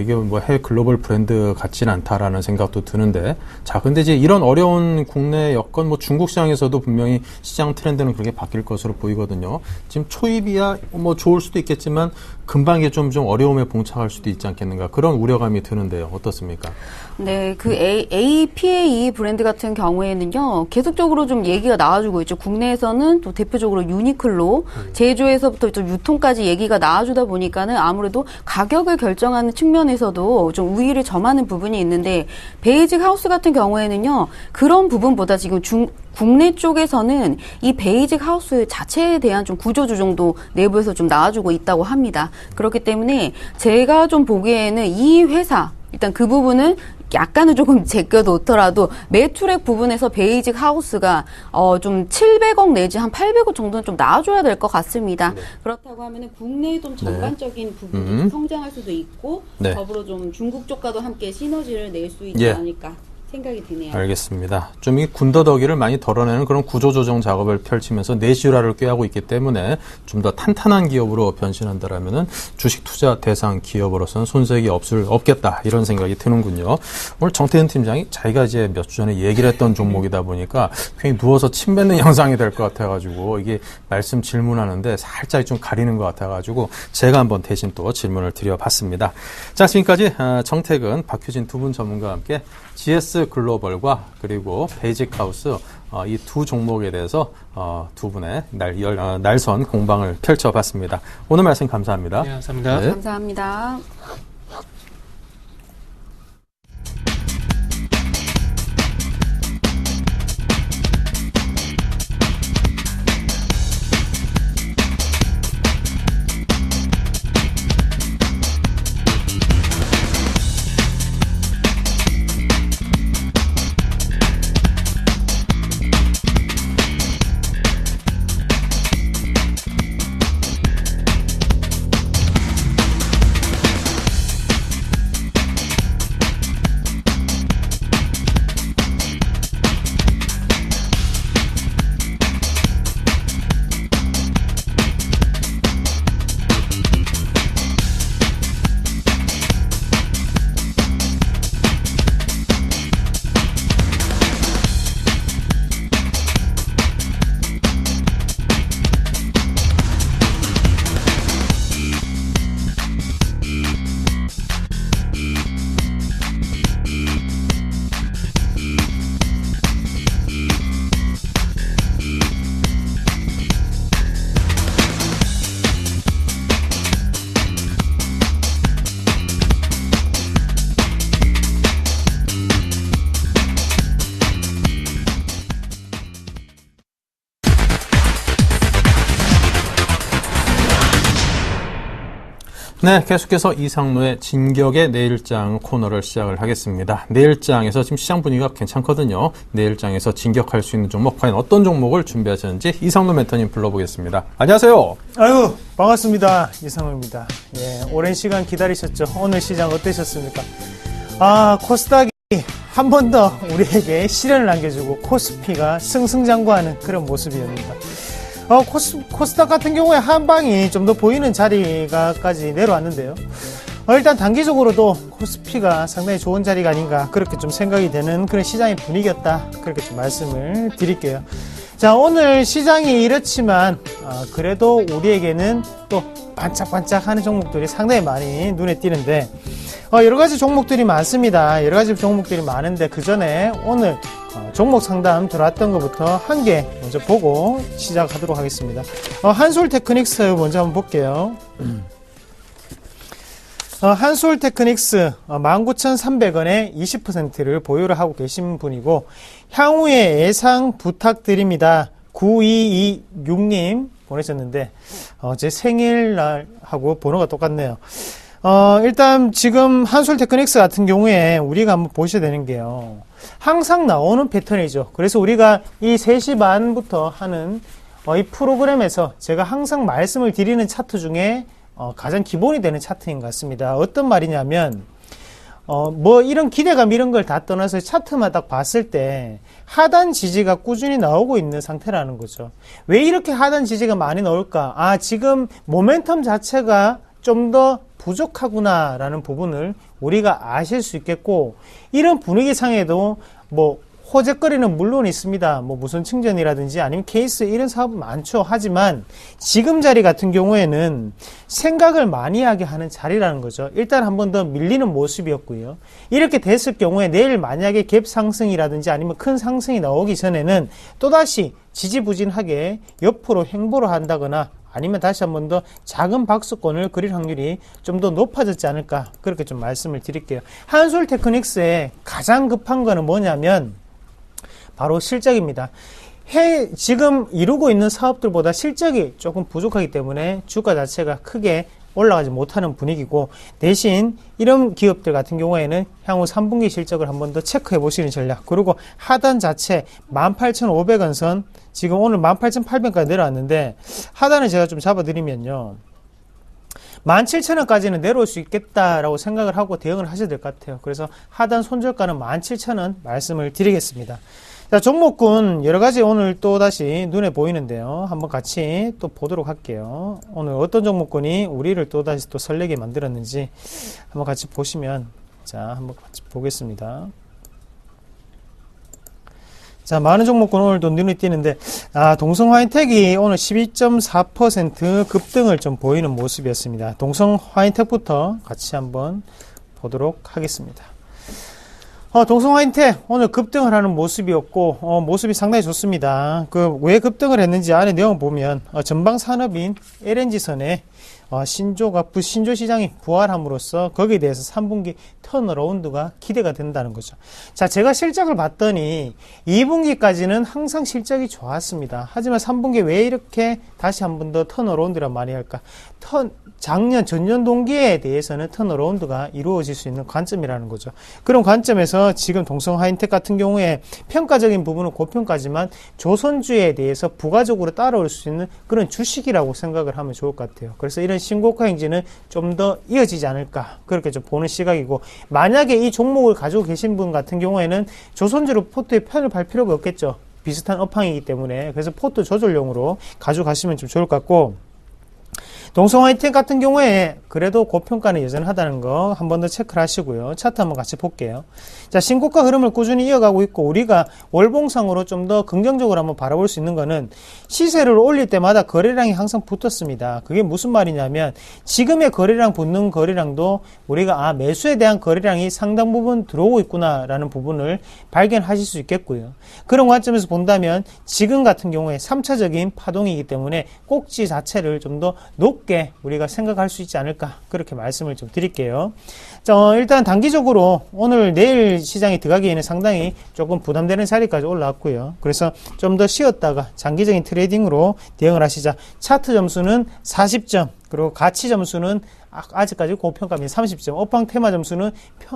이게 뭐 해외 글로벌 브랜드 같진 않다라는 생각도 드는데 자, 근데 이제 이런 어려운 국내 여건 뭐 중국 시장에서도 분명히 시장 트렌드는 그렇게 바뀔 것으로 보이거든요. 지금 초입이야 뭐 좋을 수도 있겠지만 금방 이게 좀 어려움에 봉착할 수도 있지 않겠는가 그런 우려감이 드는데요. 어떻습니까? 네, 그 APA 브랜드 같은 경우에는요, 계속적으로 좀 얘기가 나와주고 있죠. 국내에서는 또 대표적으로 유니클로, 제조에서부터 좀 유통까지 얘기가 나와주다 보니까는 아무래도 가격을 결정하는 측면에서도 좀 우위를 점하는 부분이 있는데, 베이직 하우스 같은 경우에는요, 그런 부분보다 지금 국내 쪽에서는 이 베이직 하우스 자체에 대한 좀 구조조정도 내부에서 좀 나와주고 있다고 합니다. 그렇기 때문에 제가 좀 보기에는 이 회사, 일단 그 부분은 약간은 조금 제껴놓더라도 매출액 부분에서 베이직 하우스가 좀 700억 내지 한 800억 정도는 좀 나와줘야 될 것 같습니다. 네. 그렇다고 하면은 국내의 좀 전반적인 부분이 좀 성장할 수도 있고 더불어 좀 중국 쪽과도 함께 시너지를 낼 수 있지 않을까. 생각이 드네요. 알겠습니다. 좀 이 군더더기를 많이 덜어내는 그런 구조조정 작업을 펼치면서 내실화를 꾀하고 있기 때문에 좀 더 탄탄한 기업으로 변신한다라면은 주식 투자 대상 기업으로서는 손색이 없겠다 이런 생각이 드는군요. 오늘 정태현 팀장이 자기가 이제 몇 주 전에 얘기를 했던 종목이다 보니까 괜히 누워서 침 뱉는 양상이 될 것 같아가지고 이게 말씀 질문하는데 살짝 좀 가리는 것 같아가지고 제가 한번 대신 또 질문을 드려봤습니다. 자, 지금까지 정태근, 박효진 두 분 전문가와 함께 GS 글로벌과 그리고 베이직 하우스 이 두 종목에 대해서 두 분의 날선 공방을 펼쳐봤습니다. 오늘 말씀 감사합니다. 네, 감사합니다. 네. 감사합니다. 네, 계속해서 이상로의 진격의 내일장 코너를 시작을 하겠습니다. 내일장에서 지금 시장 분위기가 괜찮거든요. 내일장에서 진격할 수 있는 종목, 과연 어떤 종목을 준비하셨는지 이상로 멘토님 불러보겠습니다. 안녕하세요. 아유, 반갑습니다. 이상로입니다. 예, 오랜 시간 기다리셨죠? 오늘 시장 어떠셨습니까? 코스닥이 한 번 더 우리에게 시련을 안겨주고 코스피가 승승장구하는 그런 모습이었습니다. 코스닥 같은 경우에 한 방이 좀 더 보이는 자리가까지 내려왔는데요. 일단 단기적으로도 코스피가 상당히 좋은 자리가 아닌가 그렇게 좀 생각이 되는 그런 시장의 분위기였다. 그렇게 좀 말씀을 드릴게요. 자, 오늘 시장이 이렇지만 그래도 우리에게는 또 반짝반짝하는 종목들이 상당히 많이 눈에 띄는데 여러 가지 종목들이 많습니다. 여러 가지 종목들이 많은데 그 전에 오늘 종목 상담 들어왔던 것부터 한 개 먼저 보고 시작하도록 하겠습니다. 한솔테크닉스 먼저 한번 볼게요. 한솔테크닉스 19,300원에 20%를 보유를 하고 계신 분이고 향후에 예상 부탁드립니다. 9226님 보내셨는데 제 생일날하고 번호가 똑같네요. 일단 지금 한솔테크닉스 같은 경우에 우리가 한번 보셔야 되는 게요. 항상 나오는 패턴이죠. 그래서 우리가 이 3시 반부터 하는 이 프로그램에서 제가 항상 말씀을 드리는 차트 중에 가장 기본이 되는 차트인 것 같습니다. 어떤 말이냐면 뭐 이런 기대감 이런 걸 다 떠나서 차트만 딱 봤을 때 하단 지지가 꾸준히 나오고 있는 상태라는 거죠. 왜 이렇게 하단 지지가 많이 나올까? 지금 모멘텀 자체가 좀 더 부족하구나 라는 부분을 우리가 아실 수 있겠고, 이런 분위기상에도 뭐 호재거리는 물론 있습니다. 뭐 무슨 충전이라든지 아니면 케이스 이런 사업은 많죠. 하지만 지금 자리 같은 경우에는 생각을 많이 하게 하는 자리라는 거죠. 일단 한 번 더 밀리는 모습이었고요. 이렇게 됐을 경우에 내일 만약에 갭 상승이라든지 아니면 큰 상승이 나오기 전에는 또다시 지지부진하게 옆으로 횡보를 한다거나 아니면 다시 한 번 더 작은 박스권을 그릴 확률이 좀 더 높아졌지 않을까, 그렇게 좀 말씀을 드릴게요. 한솔테크닉스의 가장 급한 거는 뭐냐면 바로 실적입니다. 지금 이루고 있는 사업들보다 실적이 조금 부족하기 때문에 주가 자체가 크게 올라가지 못하는 분위기고, 대신 이런 기업들 같은 경우에는 향후 3분기 실적을 한 번 더 체크해 보시는 전략, 그리고 하단 자체 18,500원 선, 지금 오늘 18,800원까지 내려왔는데 하단을 제가 좀 잡아드리면요, 17,000원까지는 내려올 수 있겠다라고 생각을 하고 대응을 하셔야 될 것 같아요. 그래서 하단 손절가는 17,000원 말씀을 드리겠습니다. 자, 종목군 여러 가지 오늘 또 다시 눈에 보이는데요. 한번 같이 또 보도록 할게요. 오늘 어떤 종목군이 우리를 또 다시 또 설레게 만들었는지 한번 같이 보시면, 자, 한번 같이 보겠습니다. 자, 많은 종목군 오늘도 눈에 띄는데, 동성화인텍이 오늘 12.4% 급등을 좀 보이는 모습이었습니다. 동성화인텍부터 같이 한번 보도록 하겠습니다. 동성화인텍 오늘 급등을 하는 모습이었고, 모습이 상당히 좋습니다. 왜 급등을 했는지 안에 내용 보면, 전방 산업인 LNG선에 신조 시장이 부활함으로써 거기에 대해서 3분기 턴어라운드가 기대가 된다는 거죠. 자, 제가 실적을 봤더니 2분기까지는 항상 실적이 좋았습니다. 하지만 3분기 왜 이렇게 다시 한 번 더 턴어라운드란 말이 할까? 전년 동기에 대해서는 턴어라운드가 이루어질 수 있는 관점이라는 거죠. 그런 관점에서 지금 동성하인텍 같은 경우에 평가적인 부분은 고평가지만 조선주에 대해서 부가적으로 따라올 수 있는 그런 주식이라고 생각을 하면 좋을 것 같아요. 그래서 이런 신고가 행진은 좀 더 이어지지 않을까, 그렇게 좀 보는 시각이고, 만약에 이 종목을 가지고 계신 분 같은 경우에는 조선주로 포트에 편을 발 필요가 없겠죠. 비슷한 업황이기 때문에. 그래서 포트 조절용으로 가져가시면 좀 좋을 것 같고, 동성화이텍 같은 경우에 그래도 고평가는 여전하다는 거 한 번 더 체크를 하시고요. 차트 한번 같이 볼게요. 자, 신고가 흐름을 꾸준히 이어가고 있고, 우리가 월봉상으로 좀 더 긍정적으로 한번 바라볼 수 있는 거는 시세를 올릴 때마다 거래량이 항상 붙었습니다. 그게 무슨 말이냐면 지금의 거래량 붙는 거래량도 우리가 매수에 대한 거래량이 상당 부분 들어오고 있구나라는 부분을 발견하실 수 있겠고요. 그런 관점에서 본다면 지금 같은 경우에 3차적인 파동이기 때문에 꼭지 자체를 좀 더 높게 우리가 생각할 수 있지 않을까, 그렇게 말씀을 좀 드릴게요. 자, 일단 단기적으로 오늘 내일 시장이 들어가기에는 상당히 조금 부담되는 자리까지 올라왔고요. 그래서 좀 더 쉬었다가 장기적인 트레이딩으로 대응을 하시자. 차트 점수는 40점, 그리고 가치 점수는 아직까지 고평가입니다. 30점. 업황 테마 점수는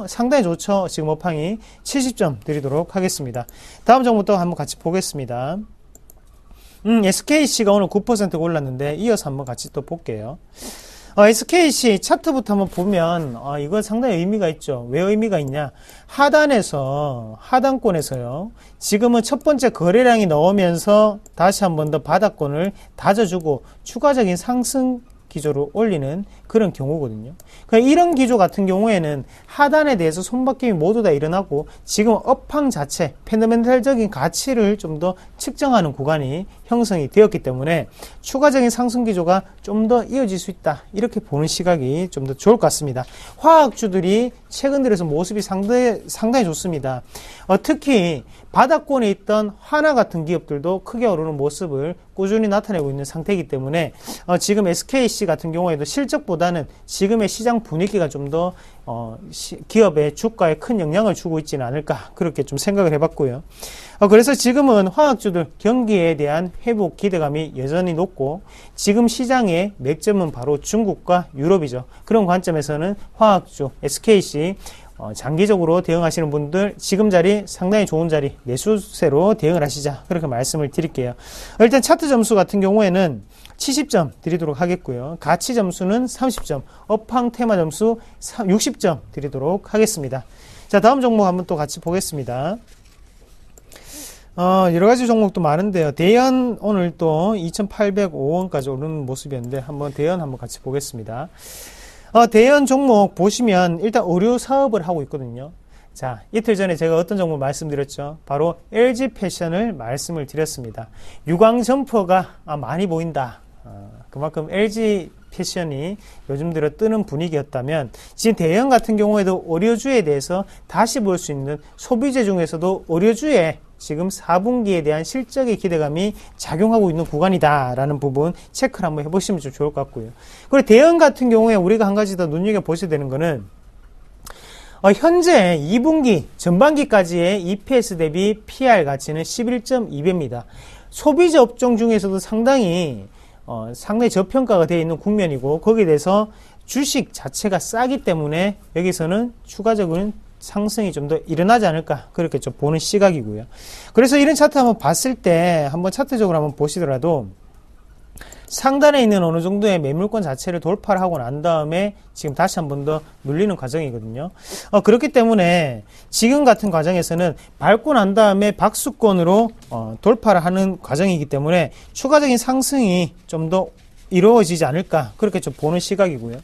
상당히 좋죠. 지금 업황이 70점 드리도록 하겠습니다. 다음 종목도 한번 같이 보겠습니다. SKC가 오늘 9% 올랐는데 이어서 한번 같이 또 볼게요. SKC 차트부터 한번 보면 이건 상당히 의미가 있죠. 왜 의미가 있냐? 하단권에서요. 지금은 첫 번째 거래량이 나오면서 다시 한번 더 바닥권을 다져주고 추가적인 상승 기조를 올리는 그런 경우거든요. 이런 기조 같은 경우에는 하단에 대해서 손바뀜이 모두 다 일어나고 지금 업황 자체, 펀더멘탈적인 가치를 좀 더 측정하는 구간이 형성이 되었기 때문에 추가적인 상승 기조가 좀 더 이어질 수 있다, 이렇게 보는 시각이 좀 더 좋을 것 같습니다. 화학주들이 최근 들어서 모습이 상당히 좋습니다. 특히 바닥권에 있던 하나 같은 기업들도 크게 오르는 모습을 꾸준히 나타내고 있는 상태이기 때문에 지금 SKC 같은 경우에도 실적보다는 지금의 시장 분위기가 좀 더 기업의 주가에 큰 영향을 주고 있지는 않을까 그렇게 좀 생각을 해봤고요. 그래서 지금은 화학주들 경기에 대한 회복 기대감이 여전히 높고 지금 시장의 맥점은 바로 중국과 유럽이죠. 그런 관점에서는 화학주, SKC 장기적으로 대응하시는 분들 지금 자리 상당히 좋은 자리 매수세로 대응을 하시자 그렇게 말씀을 드릴게요. 일단 차트 점수 같은 경우에는 70점 드리도록 하겠고요. 가치 점수는 30점, 업황 테마 점수 60점 드리도록 하겠습니다. 자, 다음 종목 한번 또 같이 보겠습니다. 여러 가지 종목도 많은데요. 대연 오늘 또 2,805원까지 오르는 모습이었는데 한번 대연 한번 같이 보겠습니다. 대연 종목 보시면 일단 의류 사업을 하고 있거든요. 자, 이틀 전에 제가 어떤 종목 말씀드렸죠? 바로 LG 패션을 말씀을 드렸습니다. 유광 점퍼가 많이 보인다. 그만큼 LG 패션이 요즘 들어 뜨는 분위기였다면 지금 대연 같은 경우에도 의료주에 대해서 다시 볼 수 있는 소비재 중에서도 의료주에 지금 4분기에 대한 실적의 기대감이 작용하고 있는 구간이다라는 부분 체크를 한번 해보시면 좀 좋을 것 같고요. 그리고 대연 같은 경우에 우리가 한 가지 더 눈여겨보셔야 되는 거는 현재 2분기 전반기까지의 EPS 대비 PR 가치는 11.2배입니다. 소비재 업종 중에서도 상당히 저평가가 되어 있는 국면이고 거기에 대해서 주식 자체가 싸기 때문에 여기서는 추가적인 상승이 좀 더 일어나지 않을까 그렇게 좀 보는 시각이고요. 그래서 이런 차트 한번 봤을 때 한번 차트적으로 한번 보시더라도 상단에 있는 어느 정도의 매물권 자체를 돌파를 하고 난 다음에 지금 다시 한 번 더 눌리는 과정이거든요. 그렇기 때문에 지금 같은 과정에서는 밟고 난 다음에 박수권으로 돌파를 하는 과정이기 때문에 추가적인 상승이 좀 더 이루어지지 않을까 그렇게 좀 보는 시각이고요.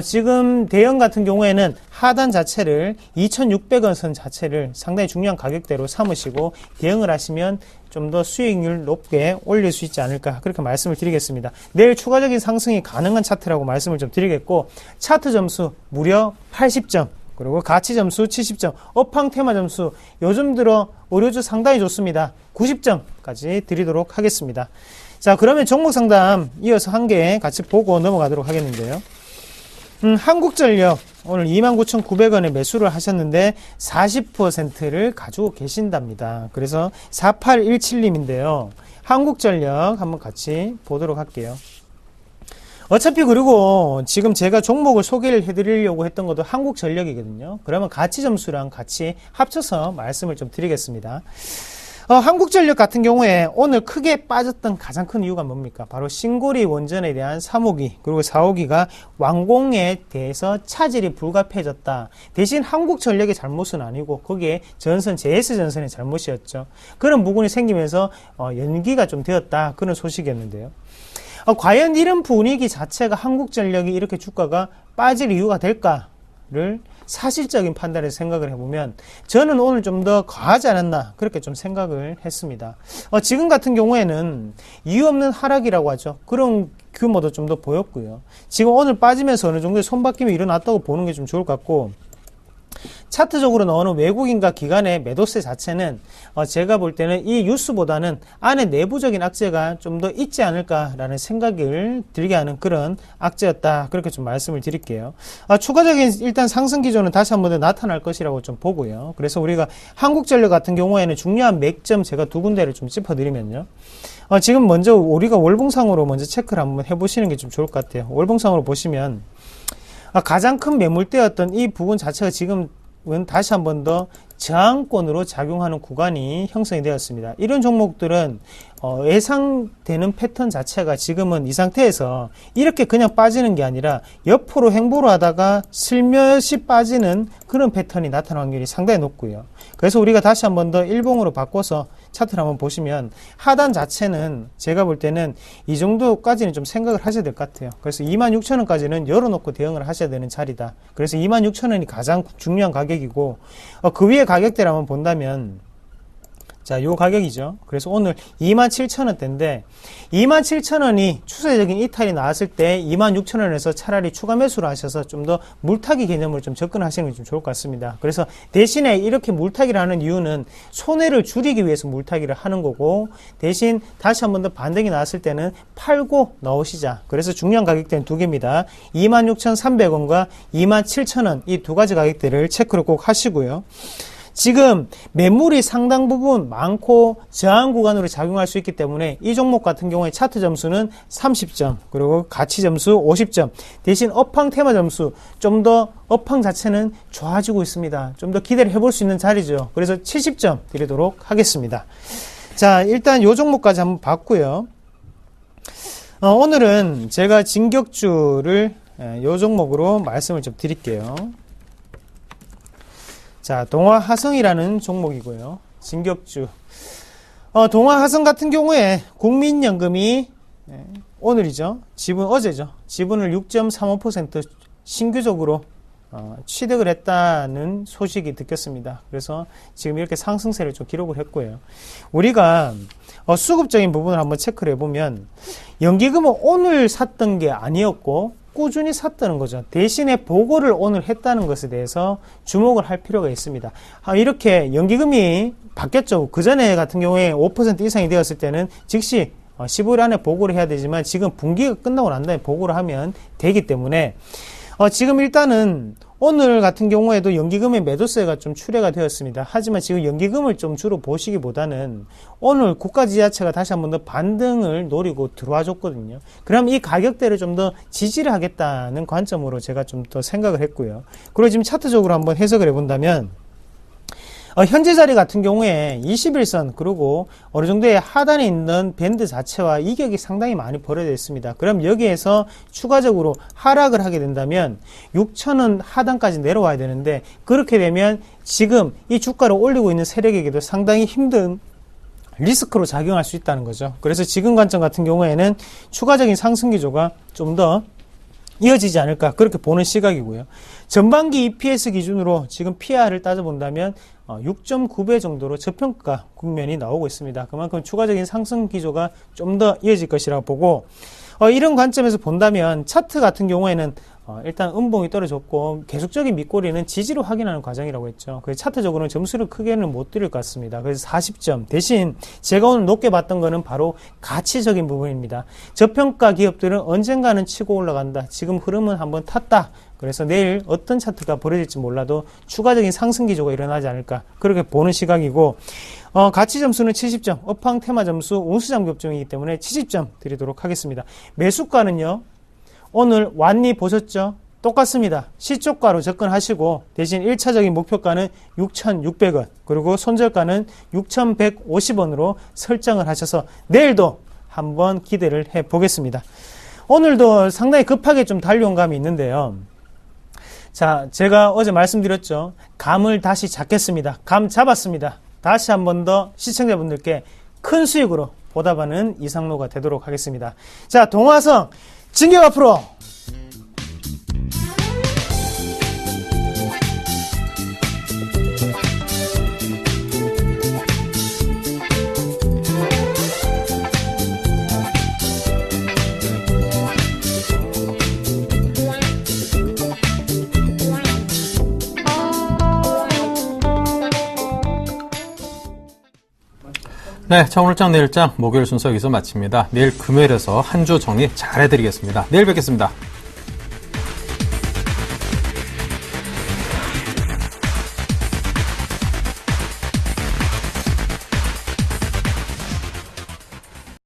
지금 대연 같은 경우에는 하단 자체를 2,600원 선 자체를 상당히 중요한 가격대로 삼으시고 대응을 하시면 좀 더 수익률 높게 올릴 수 있지 않을까 그렇게 말씀을 드리겠습니다. 내일 추가적인 상승이 가능한 차트라고 말씀을 좀 드리겠고 차트 점수 무려 80점 그리고 가치 점수 70점 업황 테마 점수 요즘 들어 의료주 상당히 좋습니다. 90점까지 드리도록 하겠습니다. 자, 그러면 종목 상담 이어서 한 개 같이 보고 넘어가도록 하겠는데요. 한국전력 오늘 29,900원에 매수를 하셨는데 40%를 가지고 계신답니다. 그래서 4817님인데요. 한국전력 한번 같이 보도록 할게요. 어차피 그리고 지금 제가 종목을 소개를 해드리려고 했던 것도 한국전력이거든요. 그러면 가치 점수랑 같이 합쳐서 말씀을 좀 드리겠습니다. 한국전력 같은 경우에 오늘 크게 빠졌던 가장 큰 이유가 뭡니까? 바로 신고리 원전에 대한 3호기 그리고 4호기가 완공에 대해서 차질이 불가피해졌다. 대신 한국전력의 잘못은 아니고 거기에 JS전선의 잘못이었죠. 그런 부분이 생기면서 연기가 좀 되었다. 그런 소식이었는데요. 과연 이런 분위기 자체가 한국전력이 이렇게 주가가 빠질 이유가 될까를 사실적인 판단에서 생각을 해보면 저는 오늘 좀 더 과하지 않았나 그렇게 좀 생각을 했습니다. 지금 같은 경우에는 이유 없는 하락이라고 하죠. 그런 규모도 좀 더 보였고요. 지금 오늘 빠지면서 어느 정도의 손바뀜이 일어났다고 보는 게 좀 좋을 것 같고 차트적으로는 어느 외국인과 기관의 매도세 자체는 제가 볼 때는 이 뉴스보다는 안에 내부적인 악재가 좀 더 있지 않을까라는 생각을 들게 하는 그런 악재였다. 그렇게 좀 말씀을 드릴게요. 추가적인 일단 상승 기조는 다시 한 번 더 나타날 것이라고 좀 보고요. 그래서 우리가 한국전력 같은 경우에는 중요한 맥점 제가 두 군데를 좀 짚어드리면요. 지금 먼저 우리가 월봉상으로 먼저 체크를 한번 해보시는 게 좀 좋을 것 같아요. 월봉상으로 보시면 가장 큰 매물대였던 이 부분 자체가 지금은 다시 한 번 더 저항권으로 작용하는 구간이 형성이 되었습니다. 이런 종목들은 예상되는 패턴 자체가 지금은 이 상태에서 이렇게 그냥 빠지는 게 아니라 옆으로 행보를 하다가 슬며시 빠지는 그런 패턴이 나타날 확률이 상당히 높고요. 그래서 우리가 다시 한 번 더 일봉으로 바꿔서 차트를 한번 보시면 하단 자체는 제가 볼 때는 이 정도까지는 좀 생각을 하셔야 될 것 같아요. 그래서 26,000원까지는 열어놓고 대응을 하셔야 되는 자리다. 그래서 26,000원이 가장 중요한 가격이고 그 위에 가격대를 한번 본다면 자, 요 가격이죠. 그래서 오늘 27,000원대인데 27,000원이 추세적인 이탈이 나왔을 때 26,000원에서 차라리 추가 매수를 하셔서 좀 더 물타기 개념으로 좀 접근하시는 게 좀 좋을 것 같습니다. 그래서 대신에 이렇게 물타기를 하는 이유는 손해를 줄이기 위해서 물타기를 하는 거고, 대신 다시 한 번 더 반등이 나왔을 때는 팔고 나오시자. 그래서 중요한 가격대는 두 개입니다. 26,300원과 27,000원 이 두 가지 가격대를 체크를 꼭 하시고요. 지금 매물이 상당 부분 많고 저항 구간으로 작용할 수 있기 때문에 이 종목 같은 경우에 차트 점수는 30점, 그리고 가치 점수 50점, 대신 업황 테마 점수 좀 더 업황 자체는 좋아지고 있습니다. 좀 더 기대를 해볼 수 있는 자리죠. 그래서 70점 드리도록 하겠습니다. 자, 일단 요 종목까지 한번 봤고요. 오늘은 제가 진격주를 요 종목으로 말씀을 좀 드릴게요. 자, 동아하성이라는 종목이고요. 진격주. 동아하성 같은 경우에 국민연금이 오늘이죠. 지분 어제죠. 지분을 6.35% 신규적으로 취득을 했다는 소식이 듣겼습니다. 그래서 지금 이렇게 상승세를 좀 기록을 했고요. 우리가 수급적인 부분을 한번 체크를 해보면 연기금은 오늘 샀던 게 아니었고 꾸준히 샀다는 거죠. 대신에 보고를 오늘 했다는 것에 대해서 주목을 할 필요가 있습니다. 이렇게 연기금이 바뀌었죠. 그 전에 같은 경우에 5% 이상이 되었을 때는 즉시 15일 안에 보고를 해야 되지만 지금 분기가 끝나고 난 다음에 보고를 하면 되기 때문에 지금 일단은 오늘 같은 경우에도 연기금의 매도세가 좀 출회가 되었습니다. 하지만 지금 연기금을 좀 주로 보시기보다는 오늘 국가지자체가 다시 한 번 더 반등을 노리고 들어와 줬거든요. 그럼 이 가격대를 좀 더 지지를 하겠다는 관점으로 제가 좀 더 생각을 했고요. 그리고 지금 차트적으로 한번 해석을 해본다면 현재 자리 같은 경우에 21선 그리고 어느 정도의 하단에 있는 밴드 자체와 이격이 상당히 많이 벌어져 있습니다. 그럼 여기에서 추가적으로 하락을 하게 된다면 6,000원 하단까지 내려와야 되는데, 그렇게 되면 지금 이 주가를 올리고 있는 세력에게도 상당히 힘든 리스크로 작용할 수 있다는 거죠. 그래서 지금 관점 같은 경우에는 추가적인 상승 기조가 좀 더 이어지지 않을까, 그렇게 보는 시각이고요. 전반기 EPS 기준으로 지금 PR을 따져본다면 6.9배 정도로 저평가 국면이 나오고 있습니다. 그만큼 추가적인 상승 기조가 좀 더 이어질 것이라고 보고, 이런 관점에서 본다면 차트 같은 경우에는 일단 음봉이 떨어졌고 계속적인 밑꼬리는 지지로 확인하는 과정이라고 했죠. 그래서 차트적으로는 점수를 크게는 못 드릴 것 같습니다. 그래서 40점. 대신 제가 오늘 높게 봤던 거는 바로 가치적인 부분입니다. 저평가 기업들은 언젠가는 치고 올라간다. 지금 흐름은 한번 탔다. 그래서 내일 어떤 차트가 벌어질지 몰라도 추가적인 상승 기조가 일어나지 않을까, 그렇게 보는 시각이고, 가치 점수는 70점, 업황 테마 점수 운수장 비법종이기 때문에 70점 드리도록 하겠습니다. 매수가는요, 오늘 완리 보셨죠? 똑같습니다. 시초가로 접근하시고 대신 1차적인 목표가는 6,600원, 그리고 손절가는 6,150원으로 설정을 하셔서 내일도 한번 기대를 해보겠습니다. 오늘도 상당히 급하게 좀 달려온 감이 있는데요. 자, 제가 어제 말씀드렸죠. 감을 다시 잡겠습니다. 감 잡았습니다. 다시 한 번 더 시청자분들께 큰 수익으로 보답하는 이상로가 되도록 하겠습니다. 자, 동화성 진격 앞으로! 네, 자, 오늘장 내일장 목요일 순서 여기서 마칩니다. 내일 금요일에서 한 주 정리 잘 해드리겠습니다. 내일 뵙겠습니다.